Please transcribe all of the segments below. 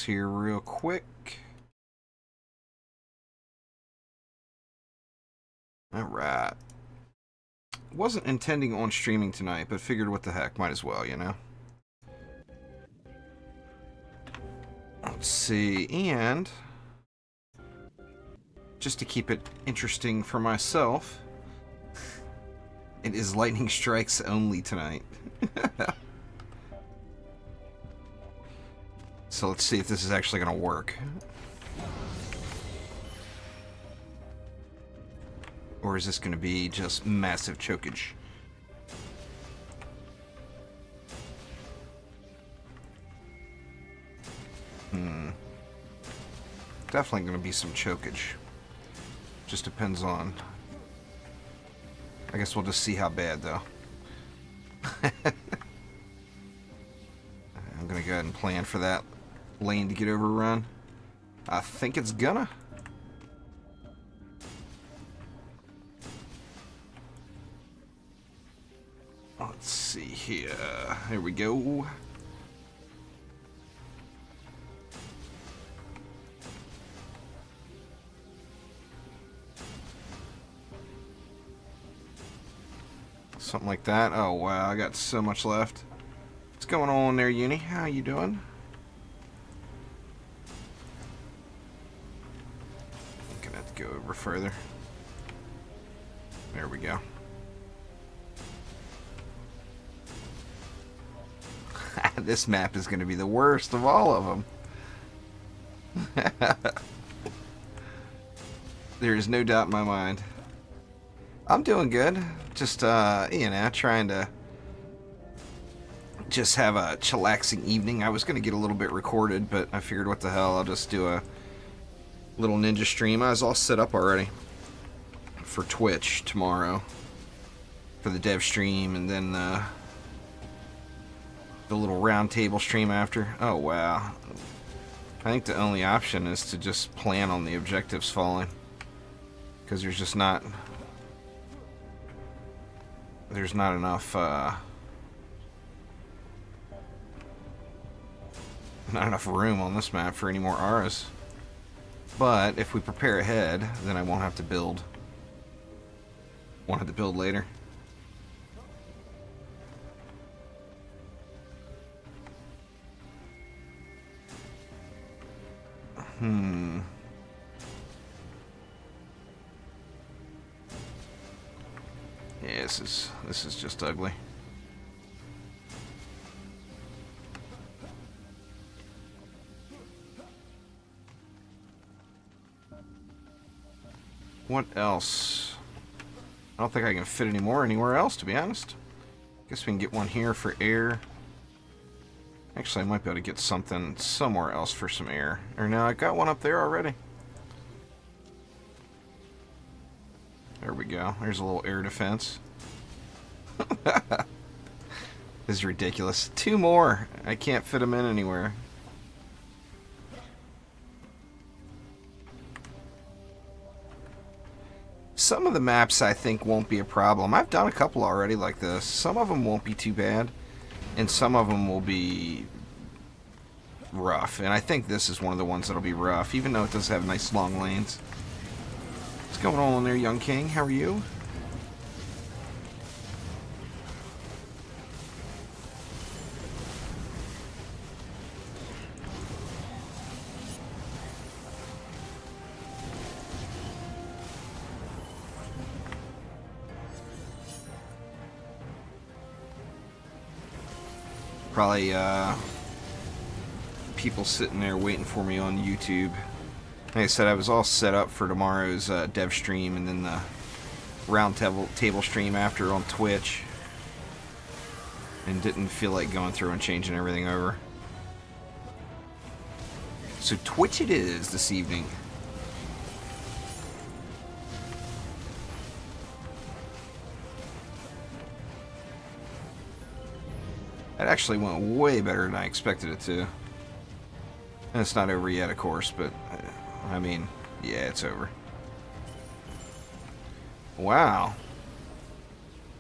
shards here real quick. Alright. Wasn't intending on streaming tonight, but figured what the heck, might as well, you know? Let's see, and just to keep it interesting for myself, it is lightning strikes only tonight. So let's see if this is actually going to work. Or is this going to be just massive chokage? Definitely going to be some chokage. Just depends on... I guess we'll just see how bad, though. I'm going to go ahead and plan for that lane to get overrun. I think it's gonna. Let's see here. Here we go. Something like that. Oh wow, I got so much left. What's going on there, Uni? How you doing? I'm gonna have to go over further. There we go. This map is gonna be the worst of all of them. There is no doubt in my mind. I'm doing good. Just, you know, trying to just have a chillaxing evening. I was going to get a little bit recorded, but I figured what the hell, I'll just do a little ninja stream. I was all set up already for Twitch tomorrow for the dev stream, and then the little round table stream after. Oh, wow. I think the only option is to just plan on the objectives falling, because there's just not... There's not enough, room on this map for any more auras. But if we prepare ahead, then I won't have to build. Won't have to build later. Yeah, this is just ugly. What else? I don't think I can fit any more anywhere else, to be honest. Guess we can get one here for air. Actually, I might be able to get something somewhere else for some air. Or no, I got one up there already. There we go. There's a little air defense. This is ridiculous. 2 more. I can't fit them in anywhere. Some of the maps I think won't be a problem. I've done a couple already like this. Some of them won't be too bad, and some of them will be rough. And I think this is one of the ones that'll be rough, even though it does have nice long lanes. What's going on there, young king? How are you? Probably people sitting there waiting for me on YouTube. Like I said, I was all set up for tomorrow's dev stream and then the round table stream after on Twitch, and didn't feel like going through and changing everything over. So Twitch it is this evening. That actually went way better than I expected it to. And it's not over yet, of course, but I mean, yeah, it's over. Wow.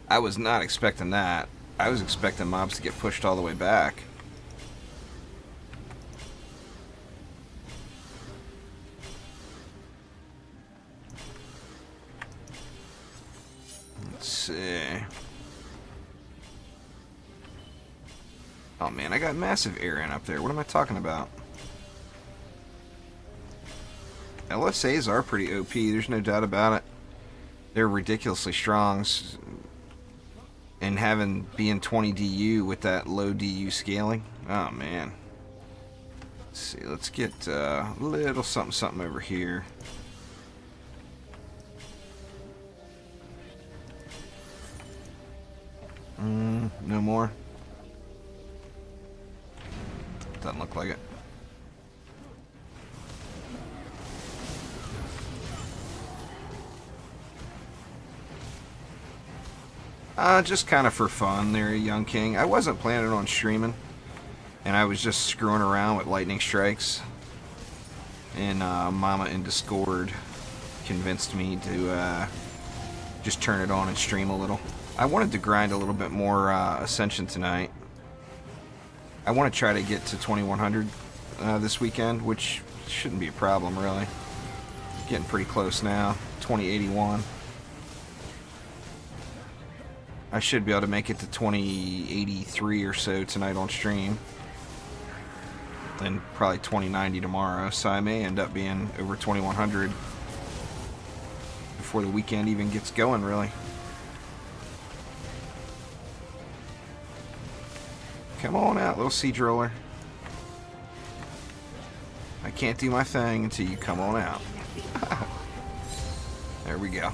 I was not expecting that. I was expecting mobs to get pushed all the way back. see. Oh man, I got massive air in up there. What am I talking about? LSAs are pretty OP, there's no doubt about it. They're ridiculously strong. And being 20 DU with that low DU scaling. Oh man. Let's see, let's get a little something over here. No more. Doesn't look like it. Just kind of for fun there, Young King. I wasn't planning on streaming, and I was just screwing around with lightning strikes. And Mama in Discord convinced me to just turn it on and stream a little. I wanted to grind a little bit more Ascension tonight. I want to try to get to 2100 this weekend, which shouldn't be a problem, really. Getting pretty close now. 2081. I should be able to make it to 2083 or so tonight on stream. Then probably 2090 tomorrow, so I may end up being over 2100 before the weekend even gets going, really. Come on out, little sea driller. I can't do my thing until you come on out. There we go.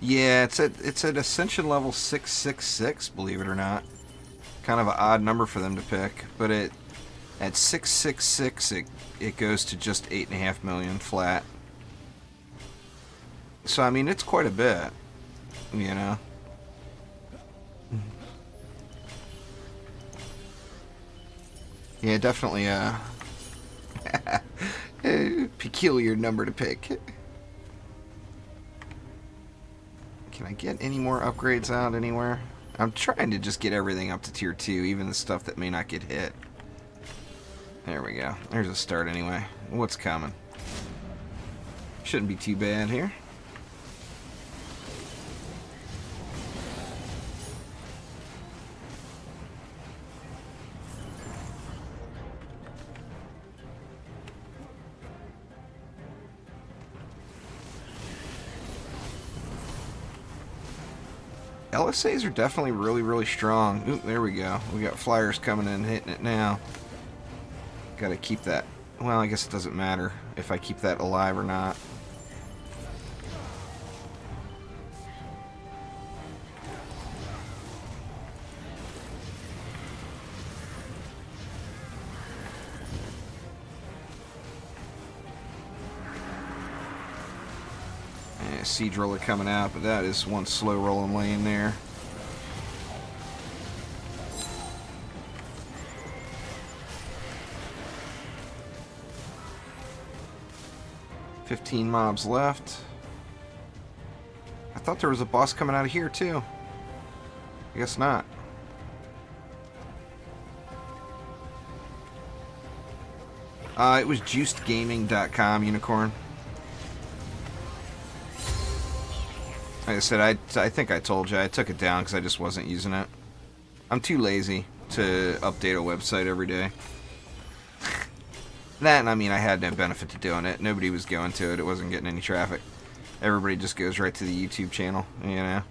Yeah, it's at Ascension level 666, believe it or not. Kind of an odd number for them to pick, but at 666 it goes to just 8.5 million flat. So I mean, it's quite a bit, you know. Yeah, definitely a peculiar number to pick. Can I get any more upgrades out anywhere? I'm trying to just get everything up to tier 2, even the stuff that may not get hit. There we go. There's a start anyway. What's coming? Shouldn't be too bad here. LSAs are definitely really strong. Oop, there we go. We got flyers coming in, hitting it now. Gotta keep that. Well, I guess it doesn't matter if I keep that alive or not. Sea driller coming out, but that is one slow rolling lane there. $15 mobs left. I thought there was a boss coming out of here too. I guess not. It was juicedgaming.com, Unicorn. Like I said, I think I told you, I took it down because I just wasn't using it. I'm too lazy to update a website every day. That, and I mean, I had no benefit to doing it. Nobody was going to it. It wasn't getting any traffic. Everybody just goes right to the YouTube channel, you know.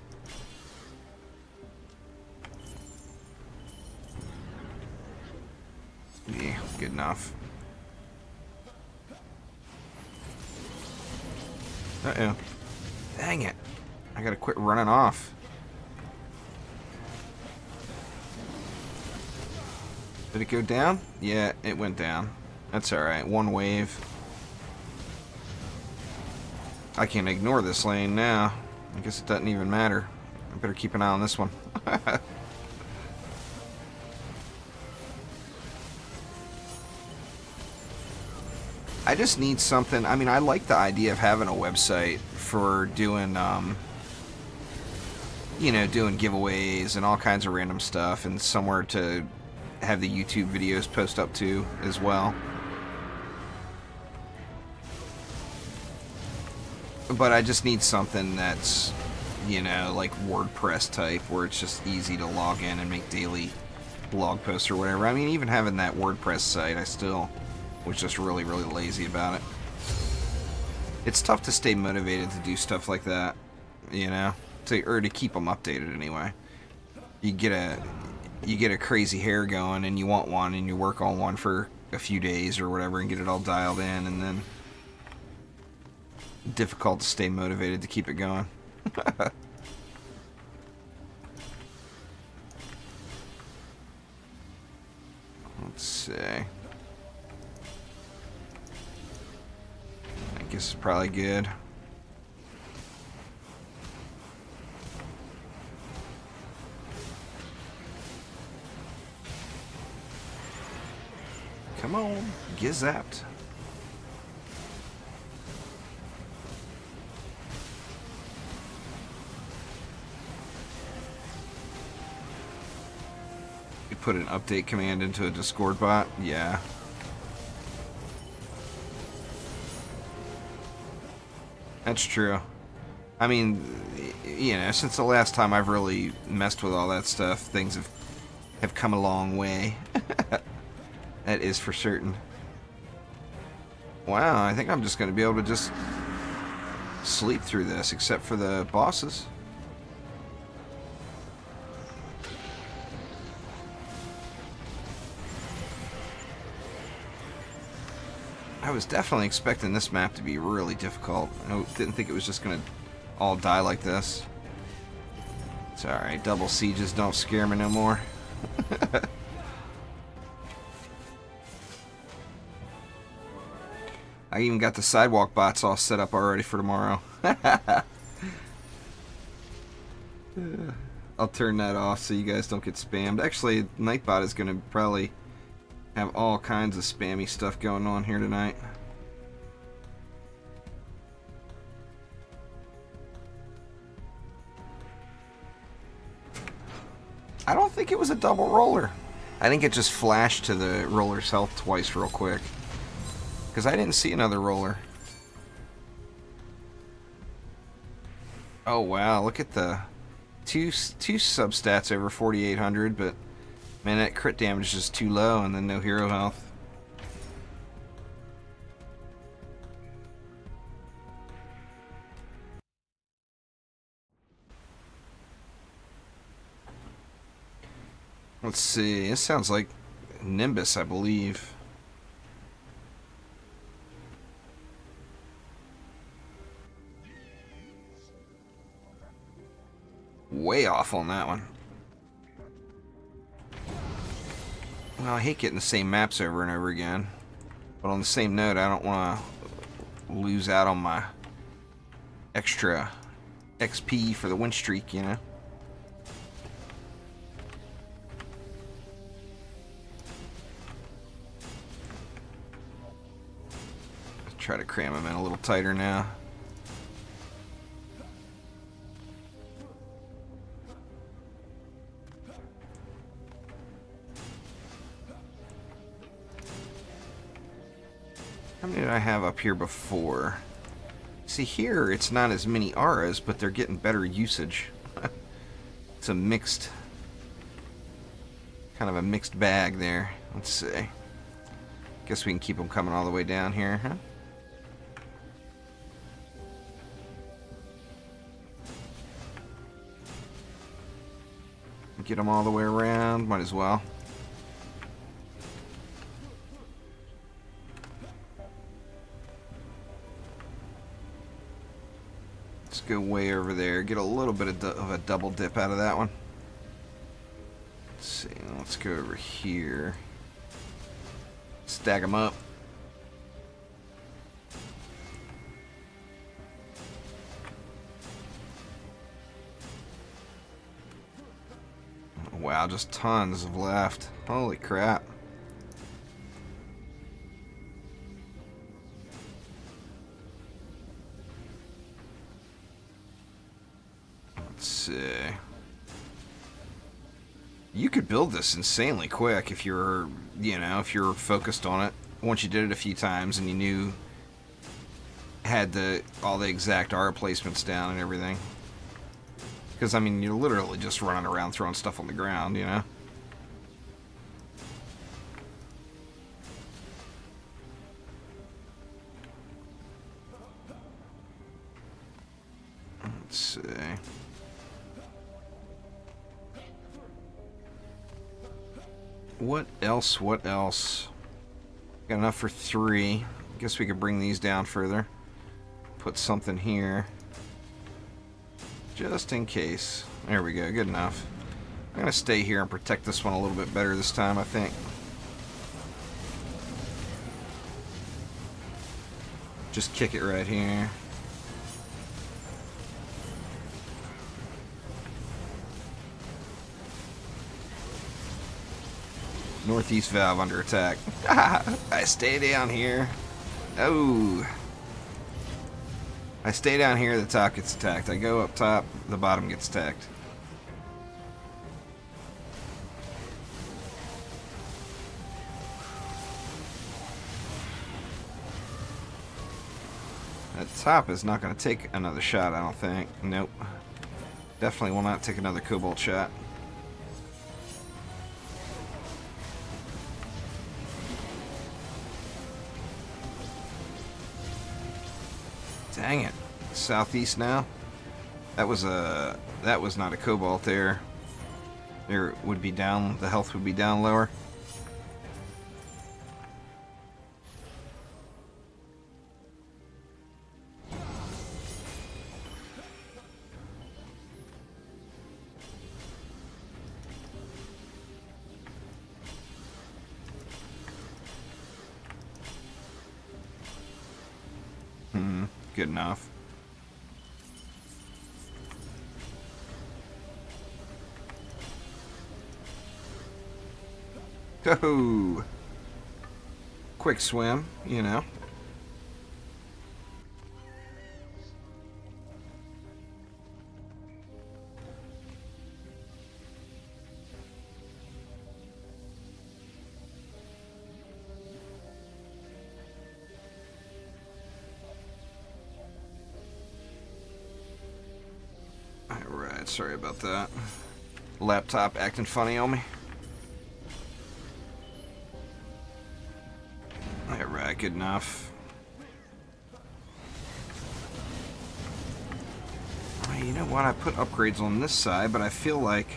Yeah, good enough. Uh-oh. Dang it. I gotta quit running off. Did it go down? Yeah, it went down. That's alright. One wave. I can ignore this lane now. I guess it doesn't even matter. I better keep an eye on this one. I just need something. I mean, I like the idea of having a website for doing, you know, doing giveaways and all kinds of random stuff, and somewhere to have the YouTube videos post up to as well. But I just need something that's, you know, like WordPress type, where it's just easy to log in and make daily blog posts or whatever. I mean, even having that WordPress site, I still was just really, really lazy about it. It's tough to stay motivated to do stuff like that, you know, or to keep them updated anyway. You get a crazy hair going, and you want one, and you work on one for a few days or whatever, and get it all dialed in, and then difficult to stay motivated to keep it going. Let's see. I guess it's probably good. Come on, get zapped. You put an update command into a Discord bot? Yeah. That's true. I mean, you know, since the last time I've really messed with all that stuff, things have come a long way. That is for certain. Wow, I think I'm just going to be able to just sleep through this, except for the bosses. I was definitely expecting this map to be really difficult. I didn't think it was just going to all die like this. It's alright, double sieges don't scare me no more. I even got the sidewalk bots all set up already for tomorrow. I'll turn that off so you guys don't get spammed. Actually, Nightbot is going to probably have all kinds of spammy stuff going on here tonight. I don't think it was a double roller. I think it just flashed to the roller's health twice real quick. Because I didn't see another roller. Oh wow, look at the two substats over 4,800, but man, that crit damage is just too low, and then no hero health. Let's see, this sounds like Nimbus, I believe. Way off on that one. Well, I hate getting the same maps over and over again. But on the same note, I don't want to lose out on my extra XP for the win streak, you know? Let's try to cram them in a little tighter now. How many did I have up here before? See, here it's not as many auras, but they're getting better usage. It's a mixed, kind of a mixed bag there. Let's see. Guess we can keep them coming all the way down here, huh? Get them all the way around, might as well. Let's go way over there, get a little bit of a double dip out of that one. Let's see, let's go over here. Stack them up. Wow, just tons of left. Holy crap. Let's see. You could build this insanely quick if you're, you know, if you're focused on it. Once you did it a few times and you knew had all the exact R placements down and everything. Because, I mean, you're literally just running around throwing stuff on the ground, you know? Let's see. What else? What else? Got enough for 3. Guess we could bring these down further. Put something here. Just in case. There we go. Good enough. I'm going to stay here and protect this one a little bit better this time, I think. Just kick it right here. Northeast valve under attack. I stay down here. Oh. I stay down here, the top gets attacked. I go up top, the bottom gets attacked. That top is not going to take another shot, I don't think. Nope. Definitely will not take another cobalt shot. Dang it. Southeast now. That was not a cobalt there. There would be down, the health would be down lower. Good enough. Oh, quick swim, you know. Alright, sorry about that. Laptop acting funny on me. Alright, good enough. You know what? I put upgrades on this side, but I feel like...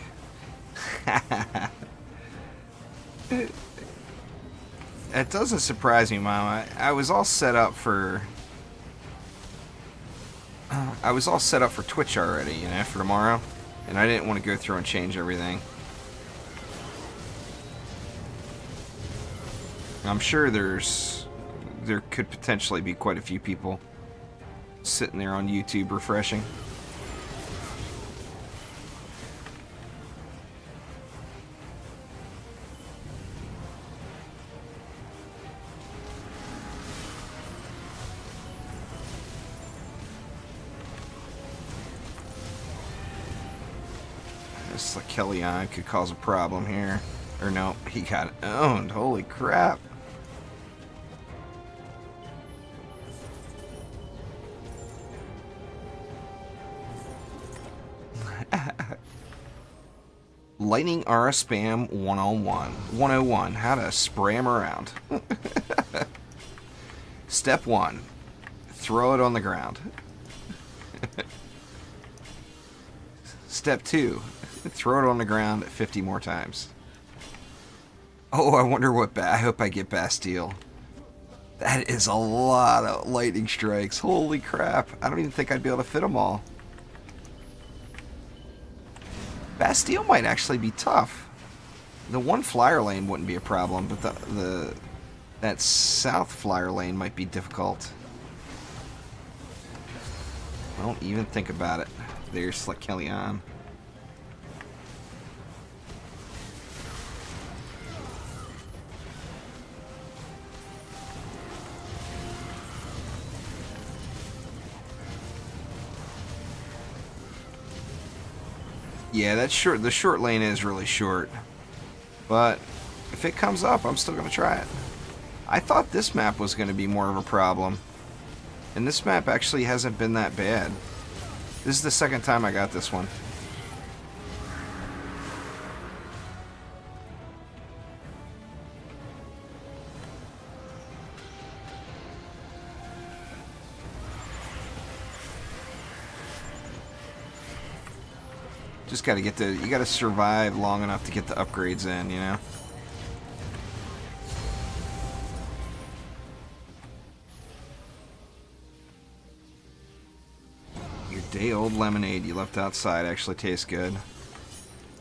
It doesn't surprise me, Mom. I was all set up for... I was all set up for Twitch already, you know, for tomorrow. And I didn't want to go through and change everything. I'm sure there could potentially be quite a few people sitting there on YouTube refreshing. This Kellyanne could cause a problem here. Or no, he got owned. Holy crap. Lightning Aura Spam 101. How to spray them around. Step 1. Throw it on the ground. Step 2. Throw it on the ground 50 more times. Oh, I wonder what... I hope I get Bastille. That is a lot of lightning strikes. Holy crap. I don't even think I'd be able to fit them all. Bastille might actually be tough. The one flyer lane wouldn't be a problem, but that south flyer lane might be difficult. Don't even think about it. There's Slick Kellyanne. Yeah, that's short. The short lane is really short. But if it comes up, I'm still going to try it. I thought this map was going to be more of a problem. And this map actually hasn't been that bad. This is the second time I got this one. Just gotta get the, you gotta survive long enough to get the upgrades in, you know? Your day-old lemonade you left outside actually tastes good.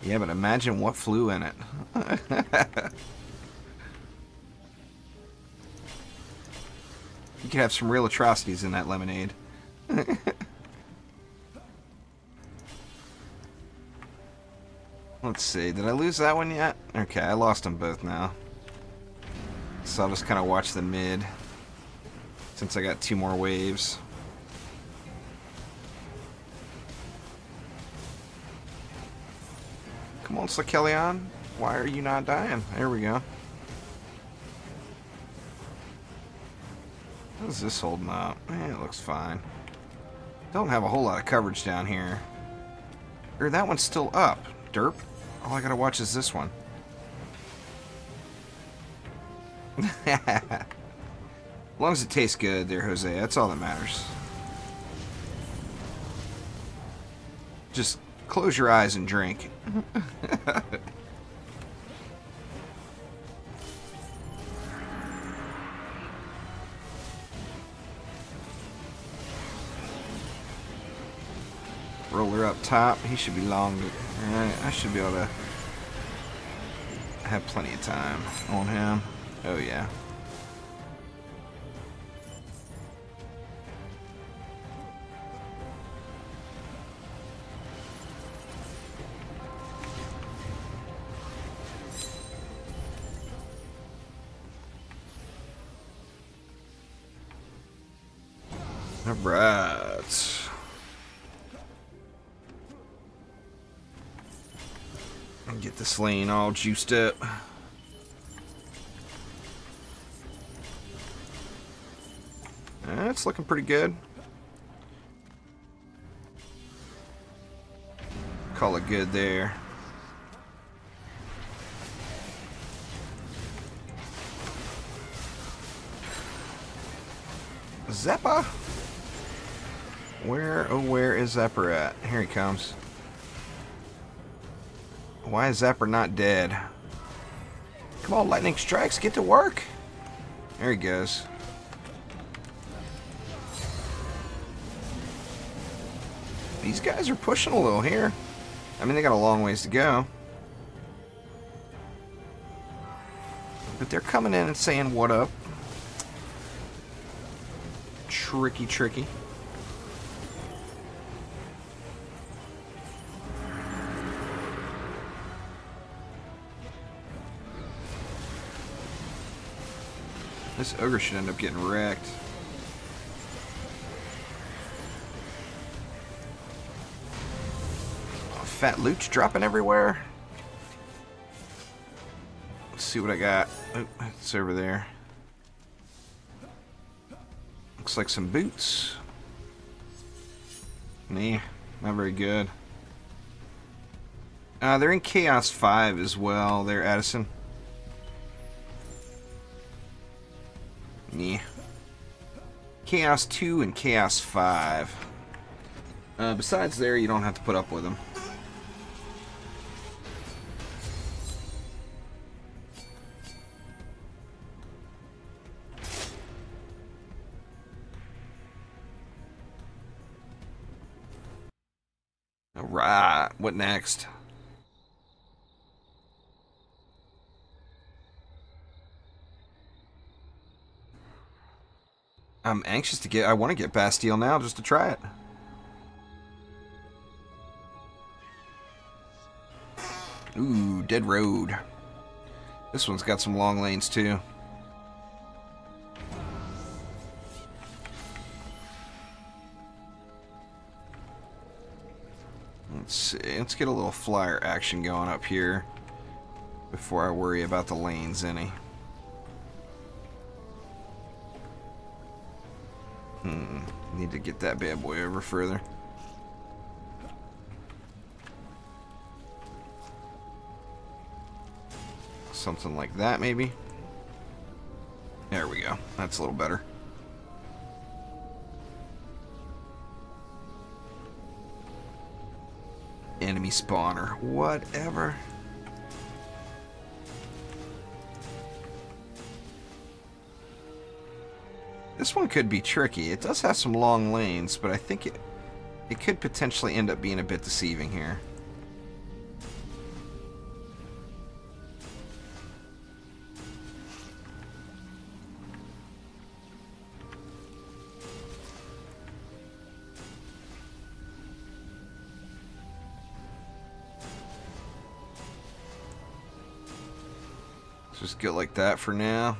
Yeah, but imagine what flew in it. You could have some real atrocities in that lemonade. Let's see, did I lose that one yet? Okay, I lost them both now. So I'll just kind of watch the mid, since I got 2 more waves. Come on, Slakelion. Why are you not dying? There we go. How's this holding up? It looks fine. Don't have a whole lot of coverage down here. Or that one's still up. Derp. All I gotta watch is this one. As long as it tastes good there, Jose. That's all that matters. Just close your eyes and drink. Roller up top. He should be long. Alright, I should be able to have plenty of time on him. Oh yeah. Alright. Get this lane all juiced up. It's looking pretty good. Call it good there. Zeppa? Where, oh where is Zephyr at? Here he comes. Why is Zapper not dead? Come on, lightning strikes, get to work. There he goes. These guys are pushing a little here. I mean, they got a long ways to go. But they're coming in and saying, what up? Tricky, tricky. This ogre should end up getting wrecked. Oh, fat loot's dropping everywhere. Let's see what I got. Oh, it's over there. Looks like some boots. Nah, not very good. They're in Chaos 5 as well. They're Addison. Yeah. Chaos 2 and Chaos 5. Besides there, you don't have to put up with them. Alright, what next? I'm anxious to get, I want to get Bastille now just to try it. Ooh, Dead Road. This one's got some long lanes too. Let's see, let's get a little flyer action going up here before I worry about the lanes any. Need to get that bad boy over further. Something like that, maybe. There we go. That's a little better. Enemy spawner. Whatever. This one could be tricky. It does have some long lanes, but I think it could potentially end up being a bit deceiving here. Just go like that for now.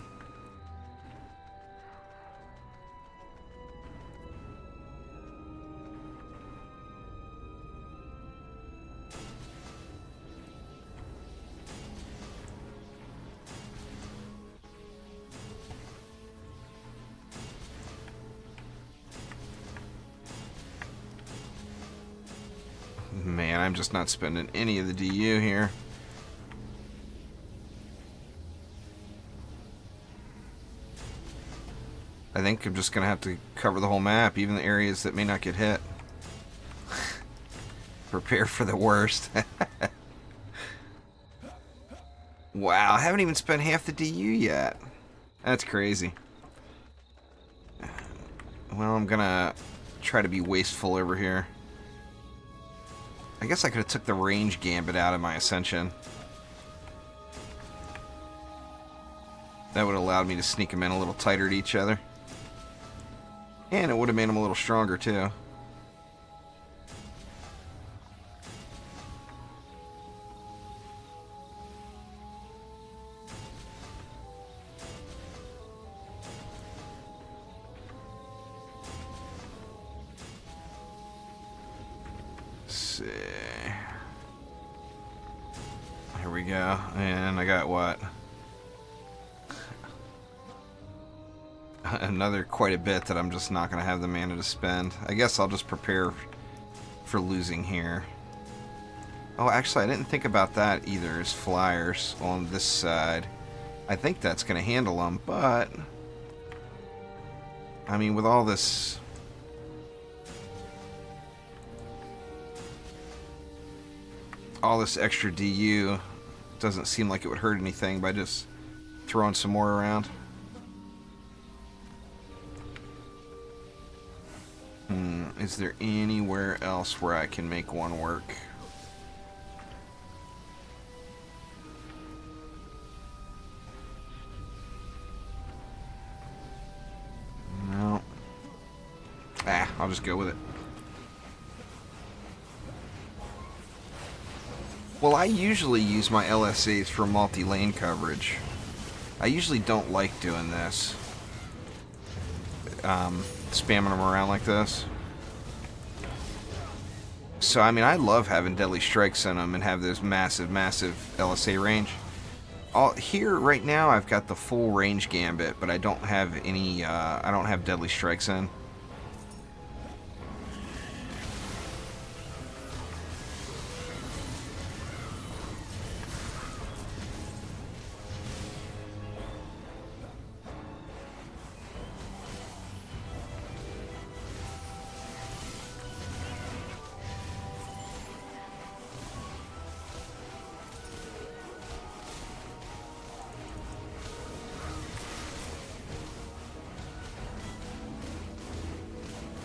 Man, I'm just not spending any of the DU here. I think I'm just going to have to cover the whole map, even the areas that may not get hit. Prepare for the worst. Wow, I haven't even spent half the DU yet. That's crazy. Well, I'm going to try to be wasteful over here. I guess I could have took the range gambit out of my Ascension. That would have allowed me to sneak them in a little tighter to each other. And it would have made them a little stronger, too. Let's see. Here we go. And I got what? Another quite a bit that I'm just not going to have the mana to spend. I guess I'll just prepare for losing here. Oh, actually, I didn't think about that either as flyers on this side. I think that's going to handle them, but... I mean, with all this... all this extra DU, doesn't seem like it would hurt anything by just throwing some more around. Is there anywhere else where I can make one work? No. I'll just go with it. Well, I usually use my LSAs for multi-lane coverage. I usually don't like doing this. Spamming them around like this. So, I mean, I love having deadly strikes in them and have this massive, massive LSA range. Here, right now, I've got the full range gambit, but I don't have any, I don't have deadly strikes in.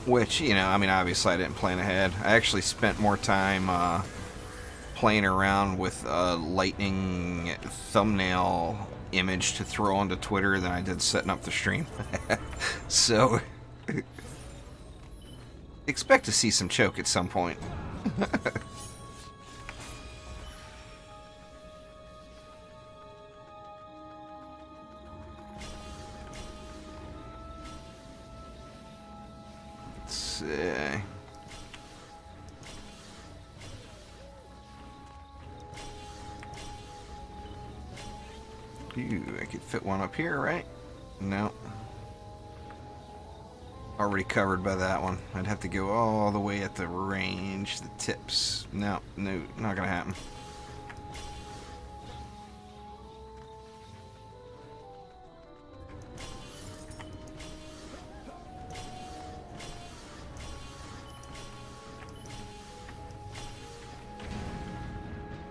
Which, you know, I mean, obviously I didn't plan ahead. I actually spent more time playing around with a lightning thumbnail image to throw onto Twitter than I did setting up the stream. So, expect to see some choke at some point. Ooh, I could fit one up here, right? No. already covered by that one. I'd have to go all the way at the range, the tips. No, not gonna happen.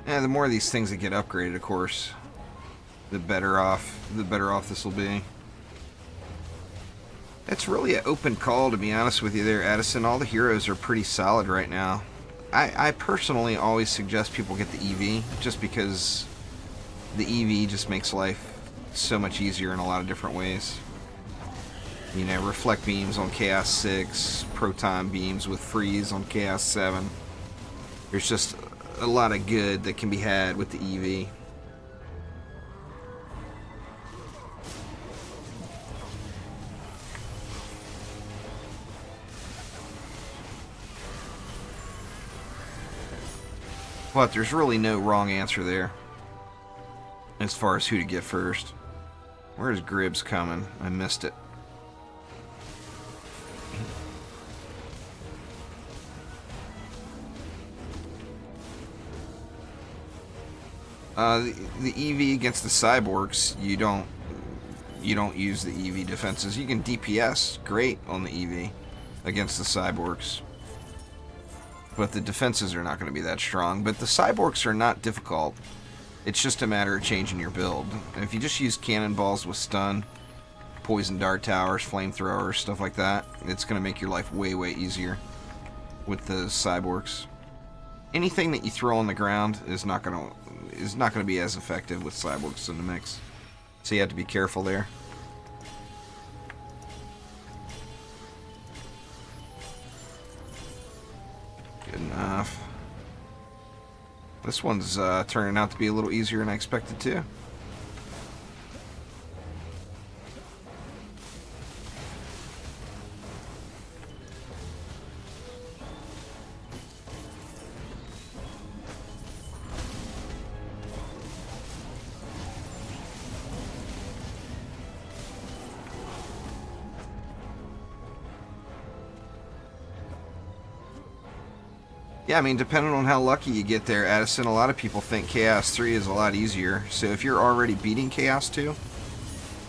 Yeah, the more of these things that get upgraded, of course, the better off this will be. It's really an open call, to be honest with you there, Addison. All the heroes are pretty solid right now. I personally always suggest people get the EV, just because the EV just makes life so much easier in a lot of different ways. You know, reflect beams on Chaos 6, proton beams with freeze on Chaos 7. There's just a lot of good that can be had with the EV. But there's really no wrong answer there as far as who to get first. Where's Gribbs coming? I missed it. The EV against the cyborgs, you don't use the EV defenses. You can DPS great on the EV against the cyborgs, but the defenses are not going to be that strong. But the cyborgs are not difficult. It's just a matter of changing your build. If you just use cannonballs with stun, poison dart towers, flamethrowers, stuff like that, it's going to make your life way, way easier with the cyborgs. Anything that you throw on the ground is not going to be as effective with cyborgs in the mix. So you have to be careful there. Good enough. This one's turning out to be a little easier than I expected too. Yeah, I mean, depending on how lucky you get there, Addison, a lot of people think Chaos 3 is a lot easier. So if you're already beating Chaos 2,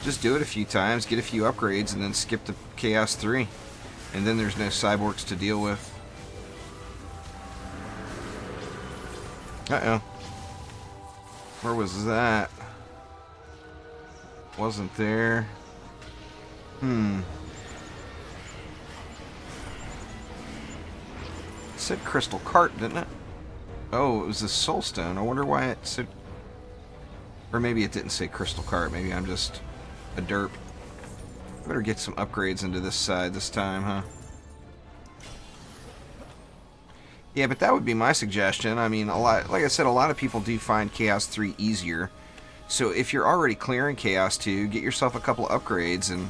just do it a few times, get a few upgrades, and then skip to Chaos 3. And then there's no cyborgs to deal with. Uh-oh. Where was that? Wasn't there. It said Crystal Cart, didn't it? Oh, it was the Soul Stone. I wonder why it said... Or maybe it didn't say Crystal Cart. Maybe I'm just a derp. Better get some upgrades into this side this time, huh? Yeah, but that would be my suggestion. I mean, like I said, a lot of people do find Chaos 3 easier. So if you're already clearing Chaos 2, get yourself a couple of upgrades and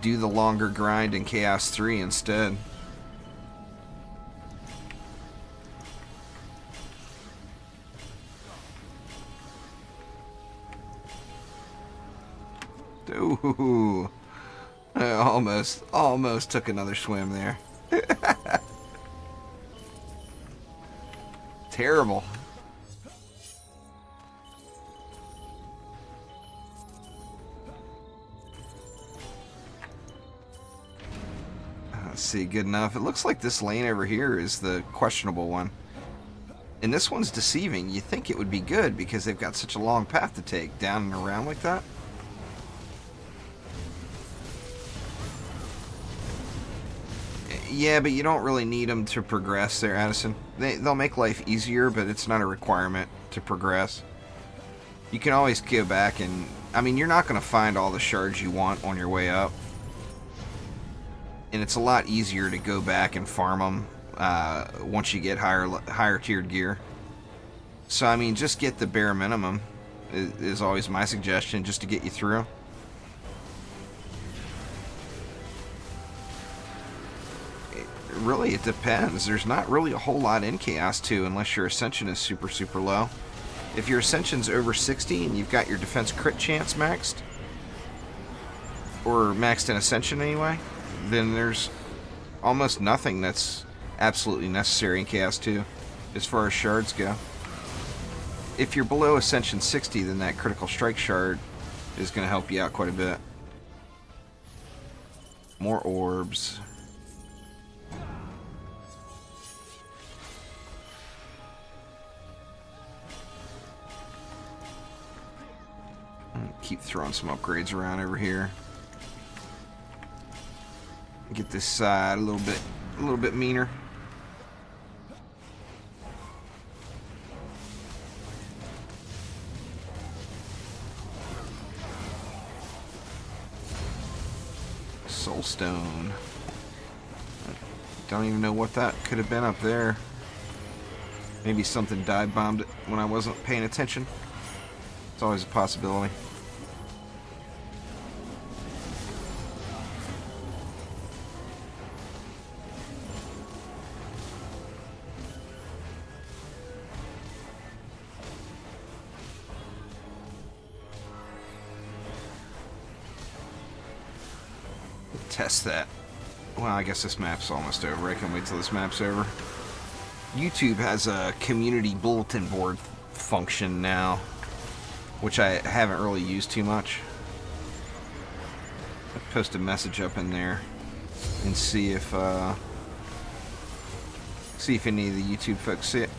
do the longer grind in Chaos 3 instead. Ooh, I almost took another swim there. Terrible. Let's see, good enough. It looks like this lane over here is the questionable one. And this one's deceiving. You think it would be good because they've got such a long path to take down and around like that. Yeah, but you don't really need them to progress there, Addison. They'll make life easier, but it's not a requirement to progress. You can always go back and... I mean, you're not going to find all the shards you want on your way up. And it's a lot easier to go back and farm them once you get higher tiered gear. So, I mean, just get the bare minimum is always my suggestion, just to get you through. Really, it depends. There's not really a whole lot in Chaos 2 unless your Ascension is super, super low. If your Ascension's over 60 and you've got your defense crit chance maxed, or maxed in Ascension anyway, then there's almost nothing that's absolutely necessary in Chaos 2 as far as shards go. If you're below Ascension 60, then that critical strike shard is going to help you out quite a bit. More orbs. Keep throwing some upgrades around over here. Get this side a little bit meaner. Soulstone. Don't even know what that could have been up there. Maybe something dive bombed it when I wasn't paying attention. It's always a possibility. Test that. Well, I guess this map's almost over. I can wait till this map's over. YouTube has a community bulletin board function now, which I haven't really used too much. I'll post a message up in there and see if any of the YouTube folks see it.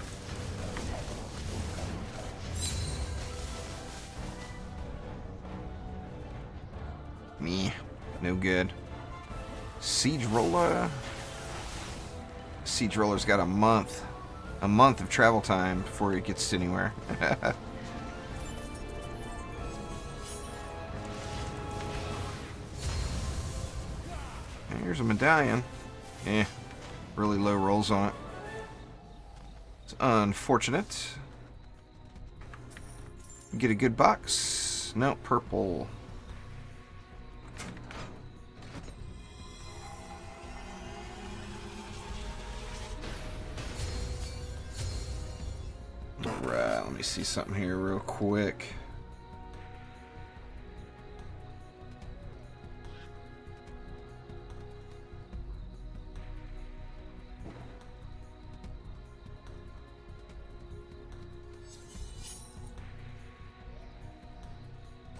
Meh, no good. Siege Roller. Siege Roller's got a month of travel time before it gets anywhere. Here's a medallion. Really low rolls on it. It's unfortunate. Get a good box. No, purple. Alright, let me see something here real quick.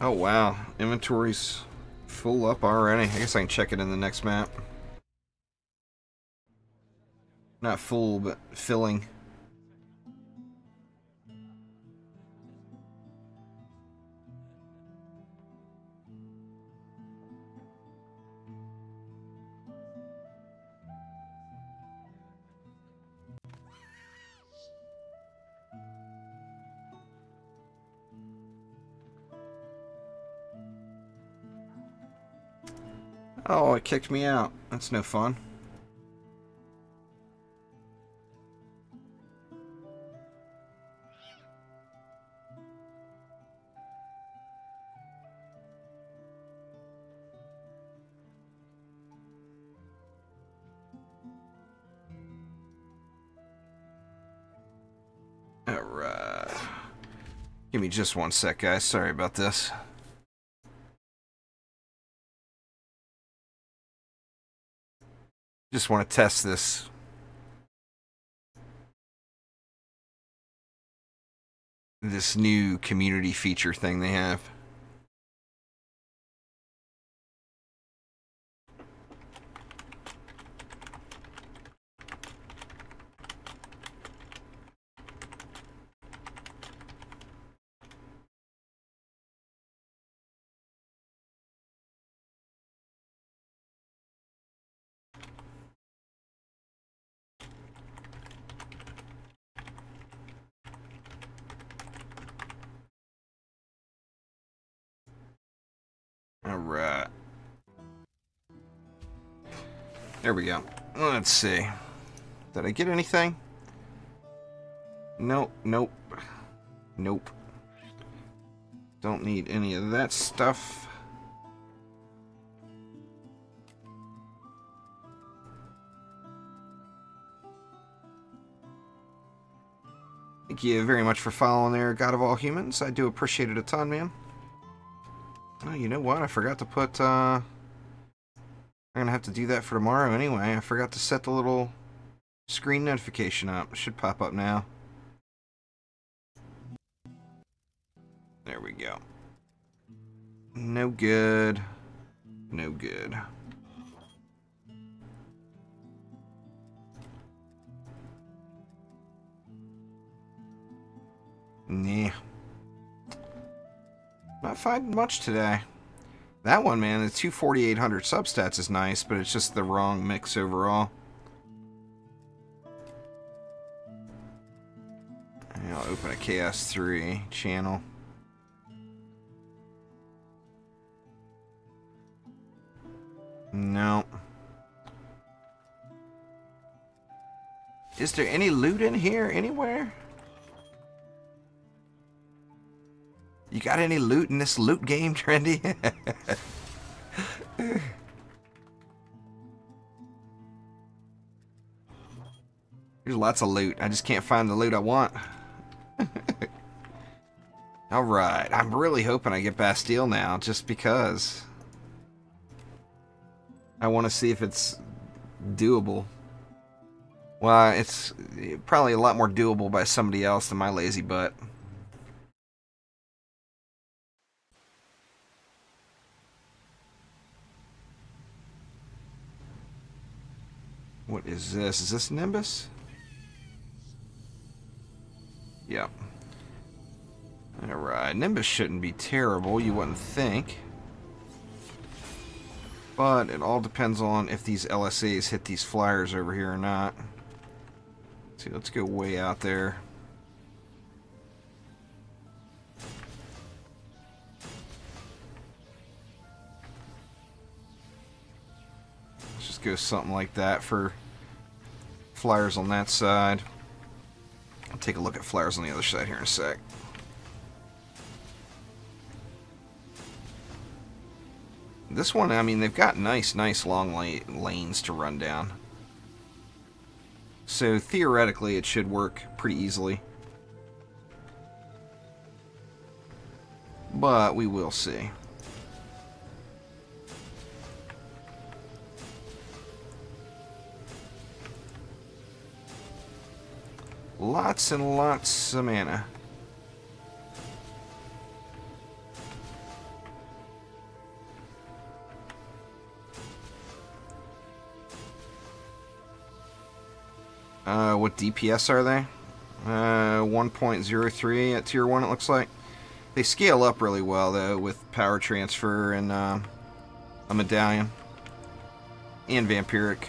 Oh wow, inventory's full up already. I guess I can check it in the next map. Not full, but filling. Oh, it kicked me out. That's no fun. Alright. Give me just one sec, guys. Sorry about this. Just want to test this new community feature thing they have. Alright. There we go. Let's see. Did I get anything? Nope, nope. Nope. Don't need any of that stuff. Thank you very much for following there, God of All Humans. I do appreciate it a ton, man. Oh, you know what? I forgot to put I'm gonna have to do that for tomorrow anyway. I forgot to set the little screen notification up. It should pop up now. There we go. No good. No good. Nah. Not finding much today. That one, man, the 2,4,800 substats is nice, but it's just the wrong mix overall. I'll open a Chaos 3 channel. No. Is there any loot in here anywhere? You got any loot in this loot game, Trendy? There's lots of loot. I just can't find the loot I want. Alright, I'm really hoping I get Bastille now, just because. I want to see if it's doable. Well, it's probably a lot more doable by somebody else than my lazy butt. What is this? Is this Nimbus? Yep. Alright, Nimbus shouldn't be terrible, you wouldn't think. But it all depends on if these LSAs hit these flyers over here or not. See, let's go way out there. Let's just go something like that for flyers on that side. I'll take a look at flyers on the other side here in a sec. This one, I mean, they've got nice long lanes to run down. So theoretically, it should work pretty easily. But we will see. Lots and lots of mana. What DPS are they? 1.03 at tier 1, it looks like. They scale up really well, though, with power transfer and a medallion. And vampiric.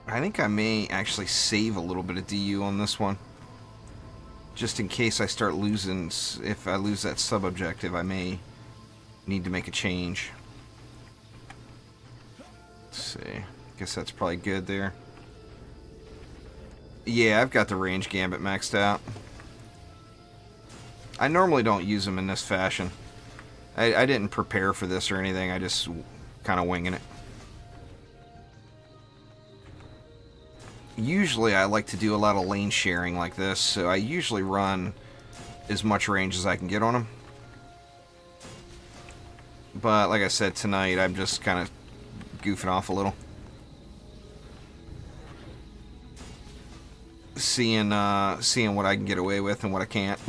I think I may actually save a little bit of DU on this one. Just in case I start losing, if I lose that sub-objective, I may need to make a change. Let's see. Guess that's probably good there. Yeah, I've got the range gambit maxed out. I normally don't use them in this fashion. I didn't prepare for this or anything. I just kind of winging it. Usually I like to do a lot of lane sharing like this, so I usually run as much range as I can get on them. But like I said, tonight I'm just kind of goofing off a little. Seeing what I can get away with and what I can't.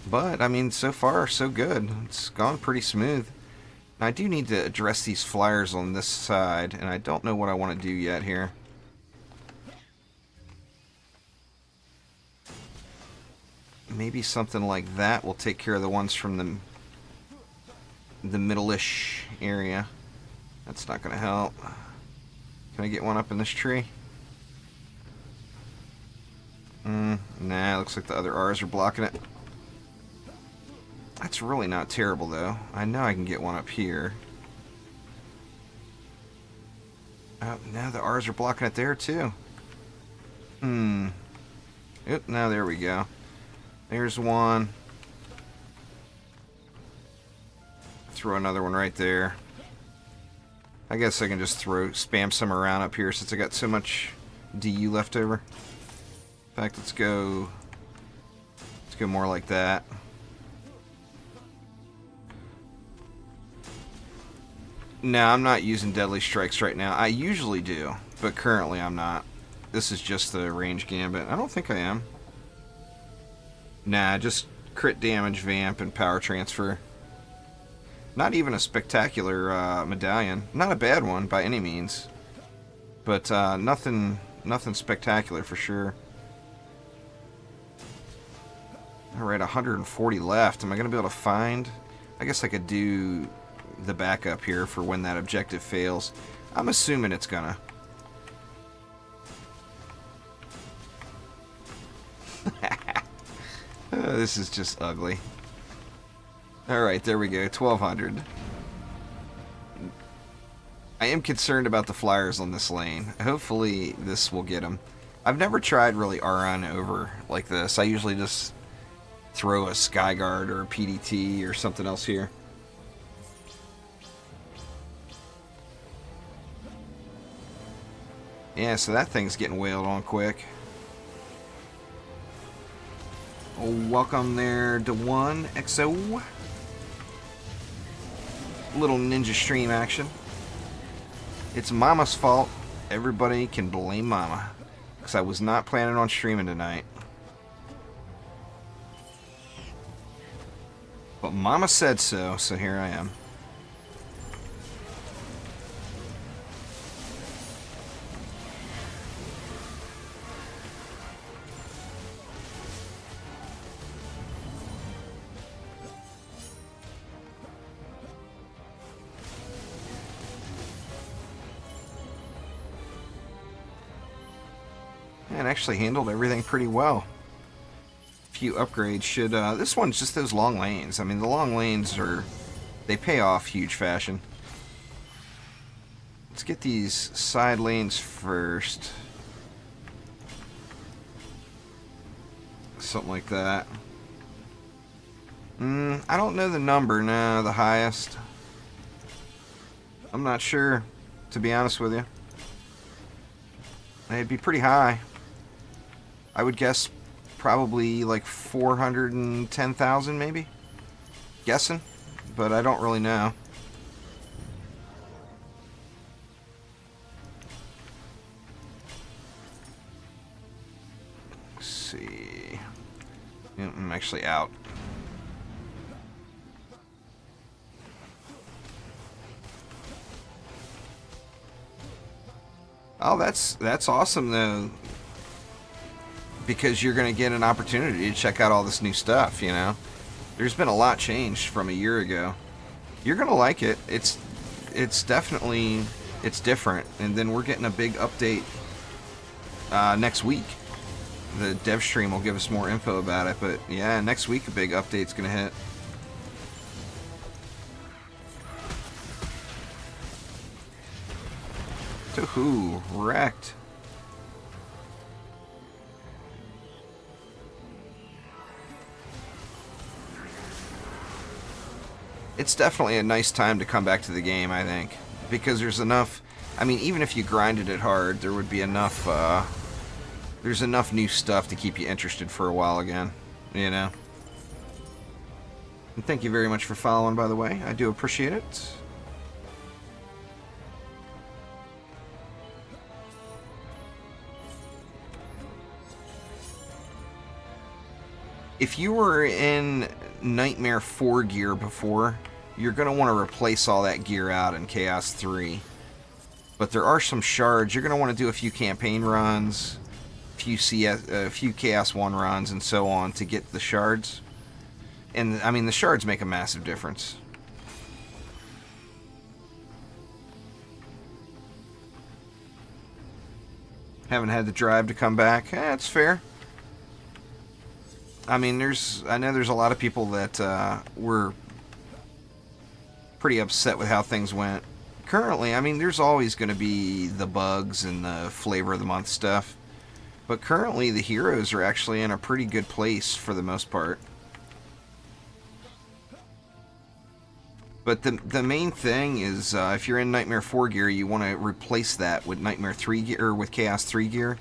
But, I mean, so far, so good. It's gone pretty smooth. I do need to address these flyers on this side, and I don't know what I want to do yet here. Maybe something like that will take care of the ones from the middle-ish area. That's not going to help. Can I get one up in this tree? Nah, looks like the other R's are blocking it. That's really not terrible, though. I know I can get one up here. Oh, now the R's are blocking it there, too. Oop, now there we go. There's one. Throw another one right there. I guess I can just spam some around up here since I got so much DU left over. In fact, let's go more like that. No, I'm not using deadly strikes right now. I usually do, but currently I'm not. This is just the range gambit. I don't think I am. Nah, just crit damage, vamp, and power transfer. Not even a spectacular medallion. Not a bad one by any means, but nothing spectacular for sure. Alright, 140 left. Am I going to be able to find? I guess I could do the backup here for when that objective fails. I'm assuming it's gonna. This is just ugly. Alright, there we go. 1200. I am concerned about the flyers on this lane. Hopefully this will get them. I've never tried really RN over like this. I usually just throw a Skyguard or a PDT or something else here. Yeah, so that thing's getting wailed on quick. Oh, welcome there to one XO. Little ninja stream action. It's Mama's fault. Everybody can blame Mama, because I was not planning on streaming tonight. But Mama said so, so here I am. And actually handled everything pretty well. Few upgrades should this one's just those long lanes. I mean, the long lanes they pay off huge fashion. Let's get these side lanes first. Something like that. I don't know the number now, the highest. I'm not sure, to be honest with you. It'd be pretty high. I would guess probably like 410,000 maybe? Guessing, but I don't really know. Let's see. Yeah, I'm actually out. Oh, that's awesome though. Because you're going to get an opportunity to check out all this new stuff, you know. There's been a lot changed from a year ago. You're going to like it. It's definitely, it's different. And then we're getting a big update next week. The dev stream will give us more info about it. But yeah, next week a big update's going to hit. Woohoo, wrecked. It's definitely a nice time to come back to the game, I think, because there's enough. I mean, even if you grinded it hard, there would be enough. There's enough new stuff to keep you interested for a while again, you know. And thank you very much for following, by the way. I do appreciate it. If you were in Nightmare 4 gear before, you're going to want to replace all that gear out in Chaos 3. But there are some shards. You're going to want to do a few campaign runs, a few Chaos 1 runs, and so on to get the shards. And, I mean, the shards make a massive difference. Haven't had the drive to come back. That's fair. I mean, I know there's a lot of people that were pretty upset with how things went. Currently, I mean, there's always going to be the bugs and the flavor of the month stuff. But currently, the heroes are actually in a pretty good place for the most part. But the main thing is, if you're in Nightmare 4 gear, you want to replace that with Nightmare 3 gear, or with Chaos 3 gear,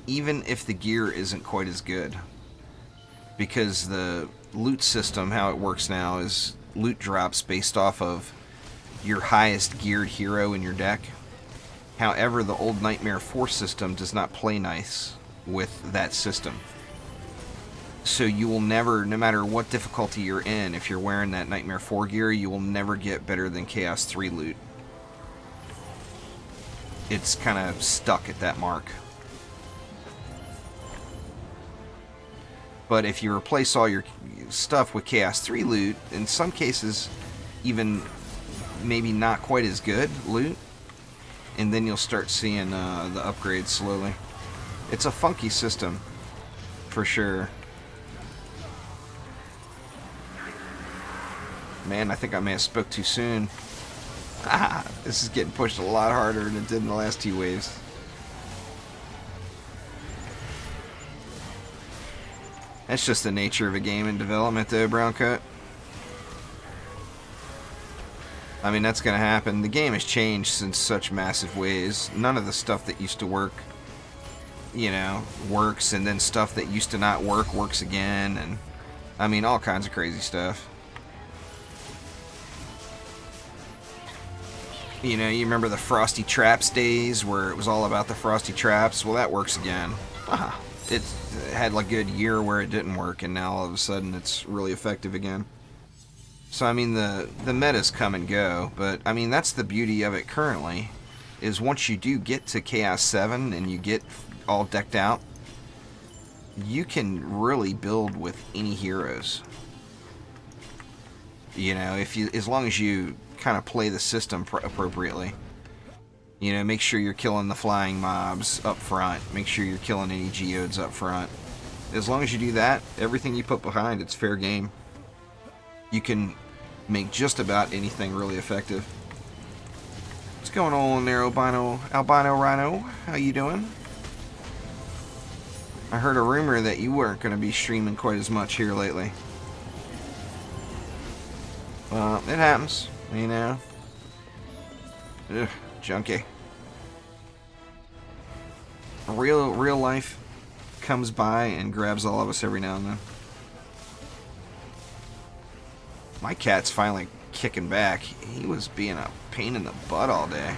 even if the gear isn't quite as good. Because the loot system, how it works now, is loot drops based off of your highest geared hero in your deck. However, the old Nightmare 4 system does not play nice with that system. So you will never, no matter what difficulty you're in, if you're wearing that Nightmare 4 gear, you will never get better than Chaos 3 loot. It's kind of stuck at that mark. But if you replace all your stuff with Chaos 3 loot, in some cases, even maybe not quite as good loot, and then you'll start seeing the upgrades slowly. It's a funky system, for sure. Man, I think I may have spoke too soon. This is getting pushed a lot harder than it did in the last 2 waves. That's just the nature of a game in development, though, Browncoat. I mean, that's going to happen. The game has changed in such massive ways. None of the stuff that used to work, you know, works, and then stuff that used to not work works again, and I mean, all kinds of crazy stuff. You know, you remember the Frosty Traps days where it was all about the Frosty Traps? Well, that works again. It had like a good year where it didn't work, and now all of a sudden it's really effective again. So, I mean, the metas come and go, but, I mean, that's the beauty of it currently, is once you do get to Chaos 7 and you get all decked out, you can really build with any heroes. You know, as long as you kind of play the system appropriately. You know, make sure you're killing the flying mobs up front. Make sure you're killing any geodes up front. As long as you do that, everything you put behind, it's fair game. You can make just about anything really effective. What's going on there, albino rhino? How you doing? I heard a rumor that you weren't going to be streaming quite as much here lately. Well, it happens. You know, ugh, junkie. Real life comes by and grabs all of us every now and then. My cat's finally kicking back. He was being a pain in the butt all day.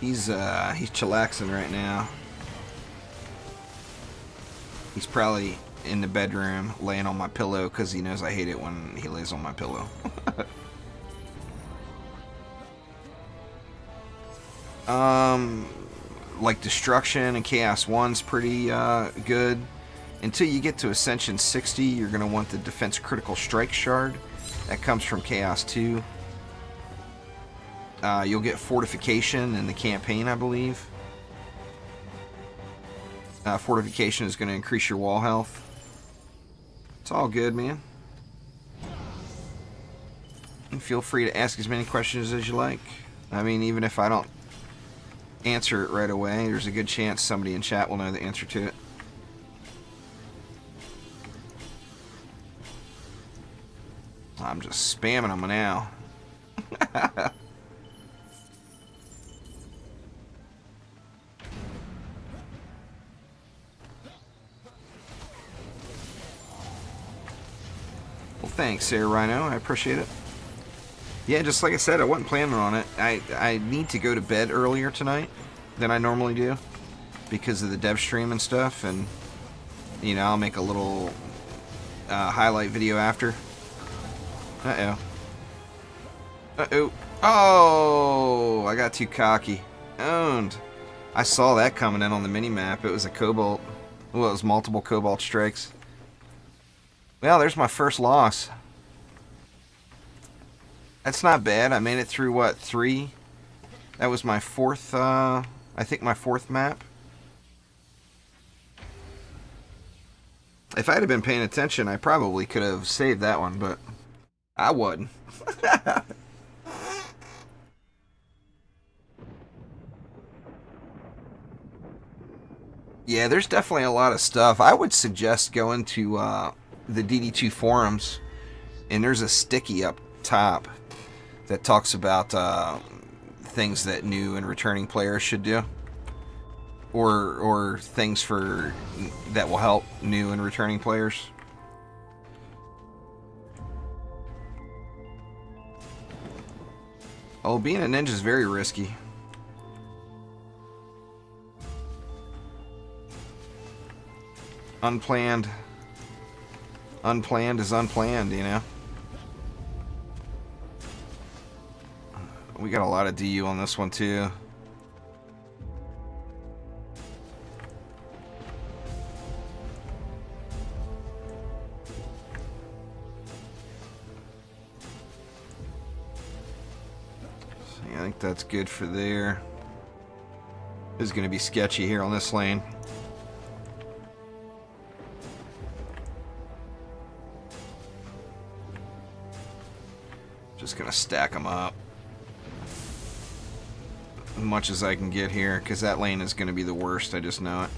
He's chillaxing right now. He's probably in the bedroom laying on my pillow because he knows I hate it when he lays on my pillow. Like Destruction and Chaos 1's pretty good. Until you get to Ascension 60, you're going to want the Defense Critical Strike Shard. That comes from Chaos 2. You'll get Fortification in the campaign, I believe. Fortification is going to increase your wall health. It's all good, man. And feel free to ask as many questions as you like. I mean, even if I don't answer it right away, there's a good chance somebody in chat will know the answer to it. I'm just spamming them now. Well, thanks, Sarah Rhino. I appreciate it. Yeah, just like I said, I wasn't planning on it. I need to go to bed earlier tonight than I normally do because of the dev stream and stuff, and you know, I'll make a little highlight video after. Uh-oh. Uh-oh. Oh! I got too cocky. Owned. I saw that coming in on the mini-map. It was a Cobalt. Well, it was multiple Cobalt strikes. Well, there's my first loss. That's not bad. I made it through, what, 3? That was my fourth, I think my 4th map. If I had been paying attention, I probably could have saved that one, but I wasn't. Yeah, there's definitely a lot of stuff. I would suggest going to the DD2 forums, and there's a sticky up top that talks about things that new and returning players should do, or things that will help new and returning players. Oh, being a ninja is very risky. Unplanned is unplanned, you know. We got a lot of DU on this one too. So yeah, I think that's good for there. This is going to be sketchy here on this lane. Just gonna stack them up as much as I can get here, because that lane is gonna be the worst. I just know it.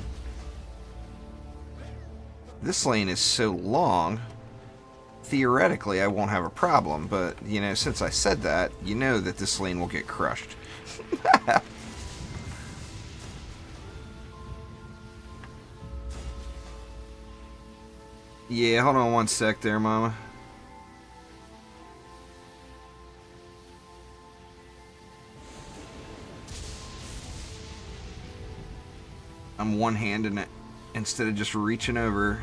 This lane is so long, theoretically I won't have a problem, but you know, since I said that, you know that this lane will get crushed. Yeah, hold on one sec there, mama. I'm one-handing it instead of just reaching over.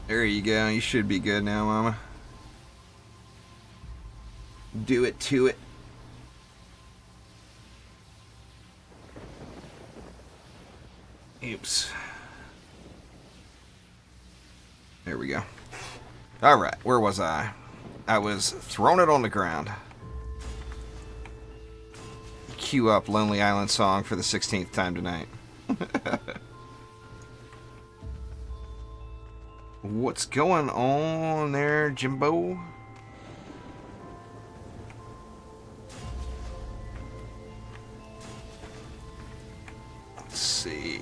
There you go. You should be good now, mama. Do it to it. Oops. There we go. Alright, where was I? I was throwing it on the ground. Cue up Lonely Island song for the 16th time tonight. What's going on there, Jimbo? Let's see.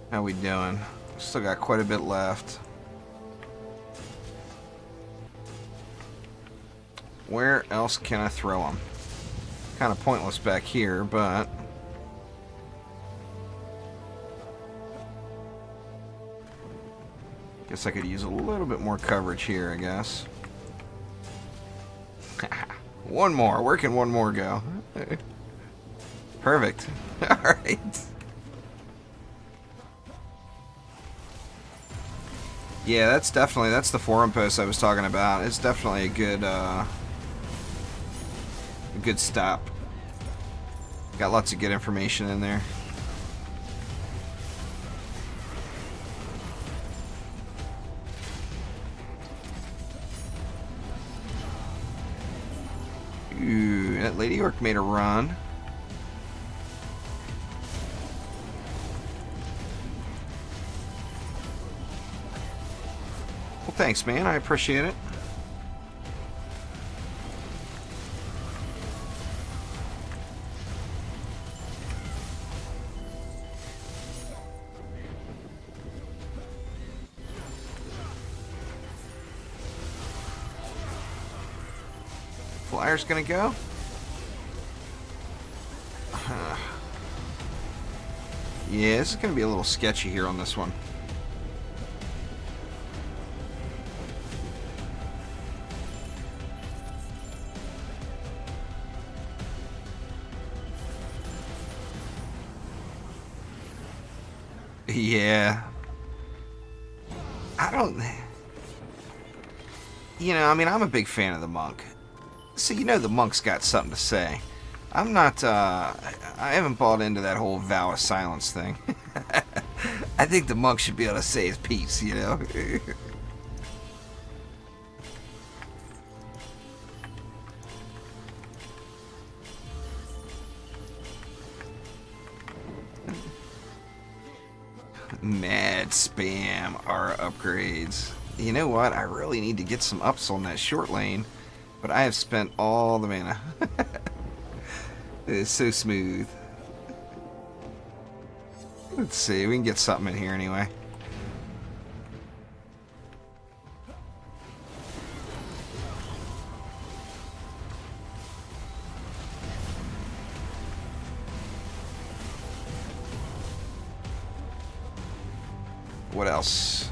How we doing? Still got quite a bit left. Where else can I throw them? Kind of pointless back here, but guess I could use a little bit more coverage here, I guess. One more. Where can one more go? Perfect. Alright. Yeah, that's the forum post I was talking about. It's definitely a good stop. Got lots of good information in there. Ooh, that Lady Orc made a run. Well, thanks, man. I appreciate it. Flyer's gonna go. Yeah, this is gonna be a little sketchy here on this one. Yeah. I don't... You know, I mean, I'm a big fan of the monk. So, you know the monk's got something to say. I'm not, I haven't bought into that whole vow of silence thing. I think the monk should be able to say his piece, you know? Mad spam our upgrades. You know what? I really need to get some ups on that short lane, but I have spent all the mana. It is so smooth. Let's see, we can get something in here anyway. What else?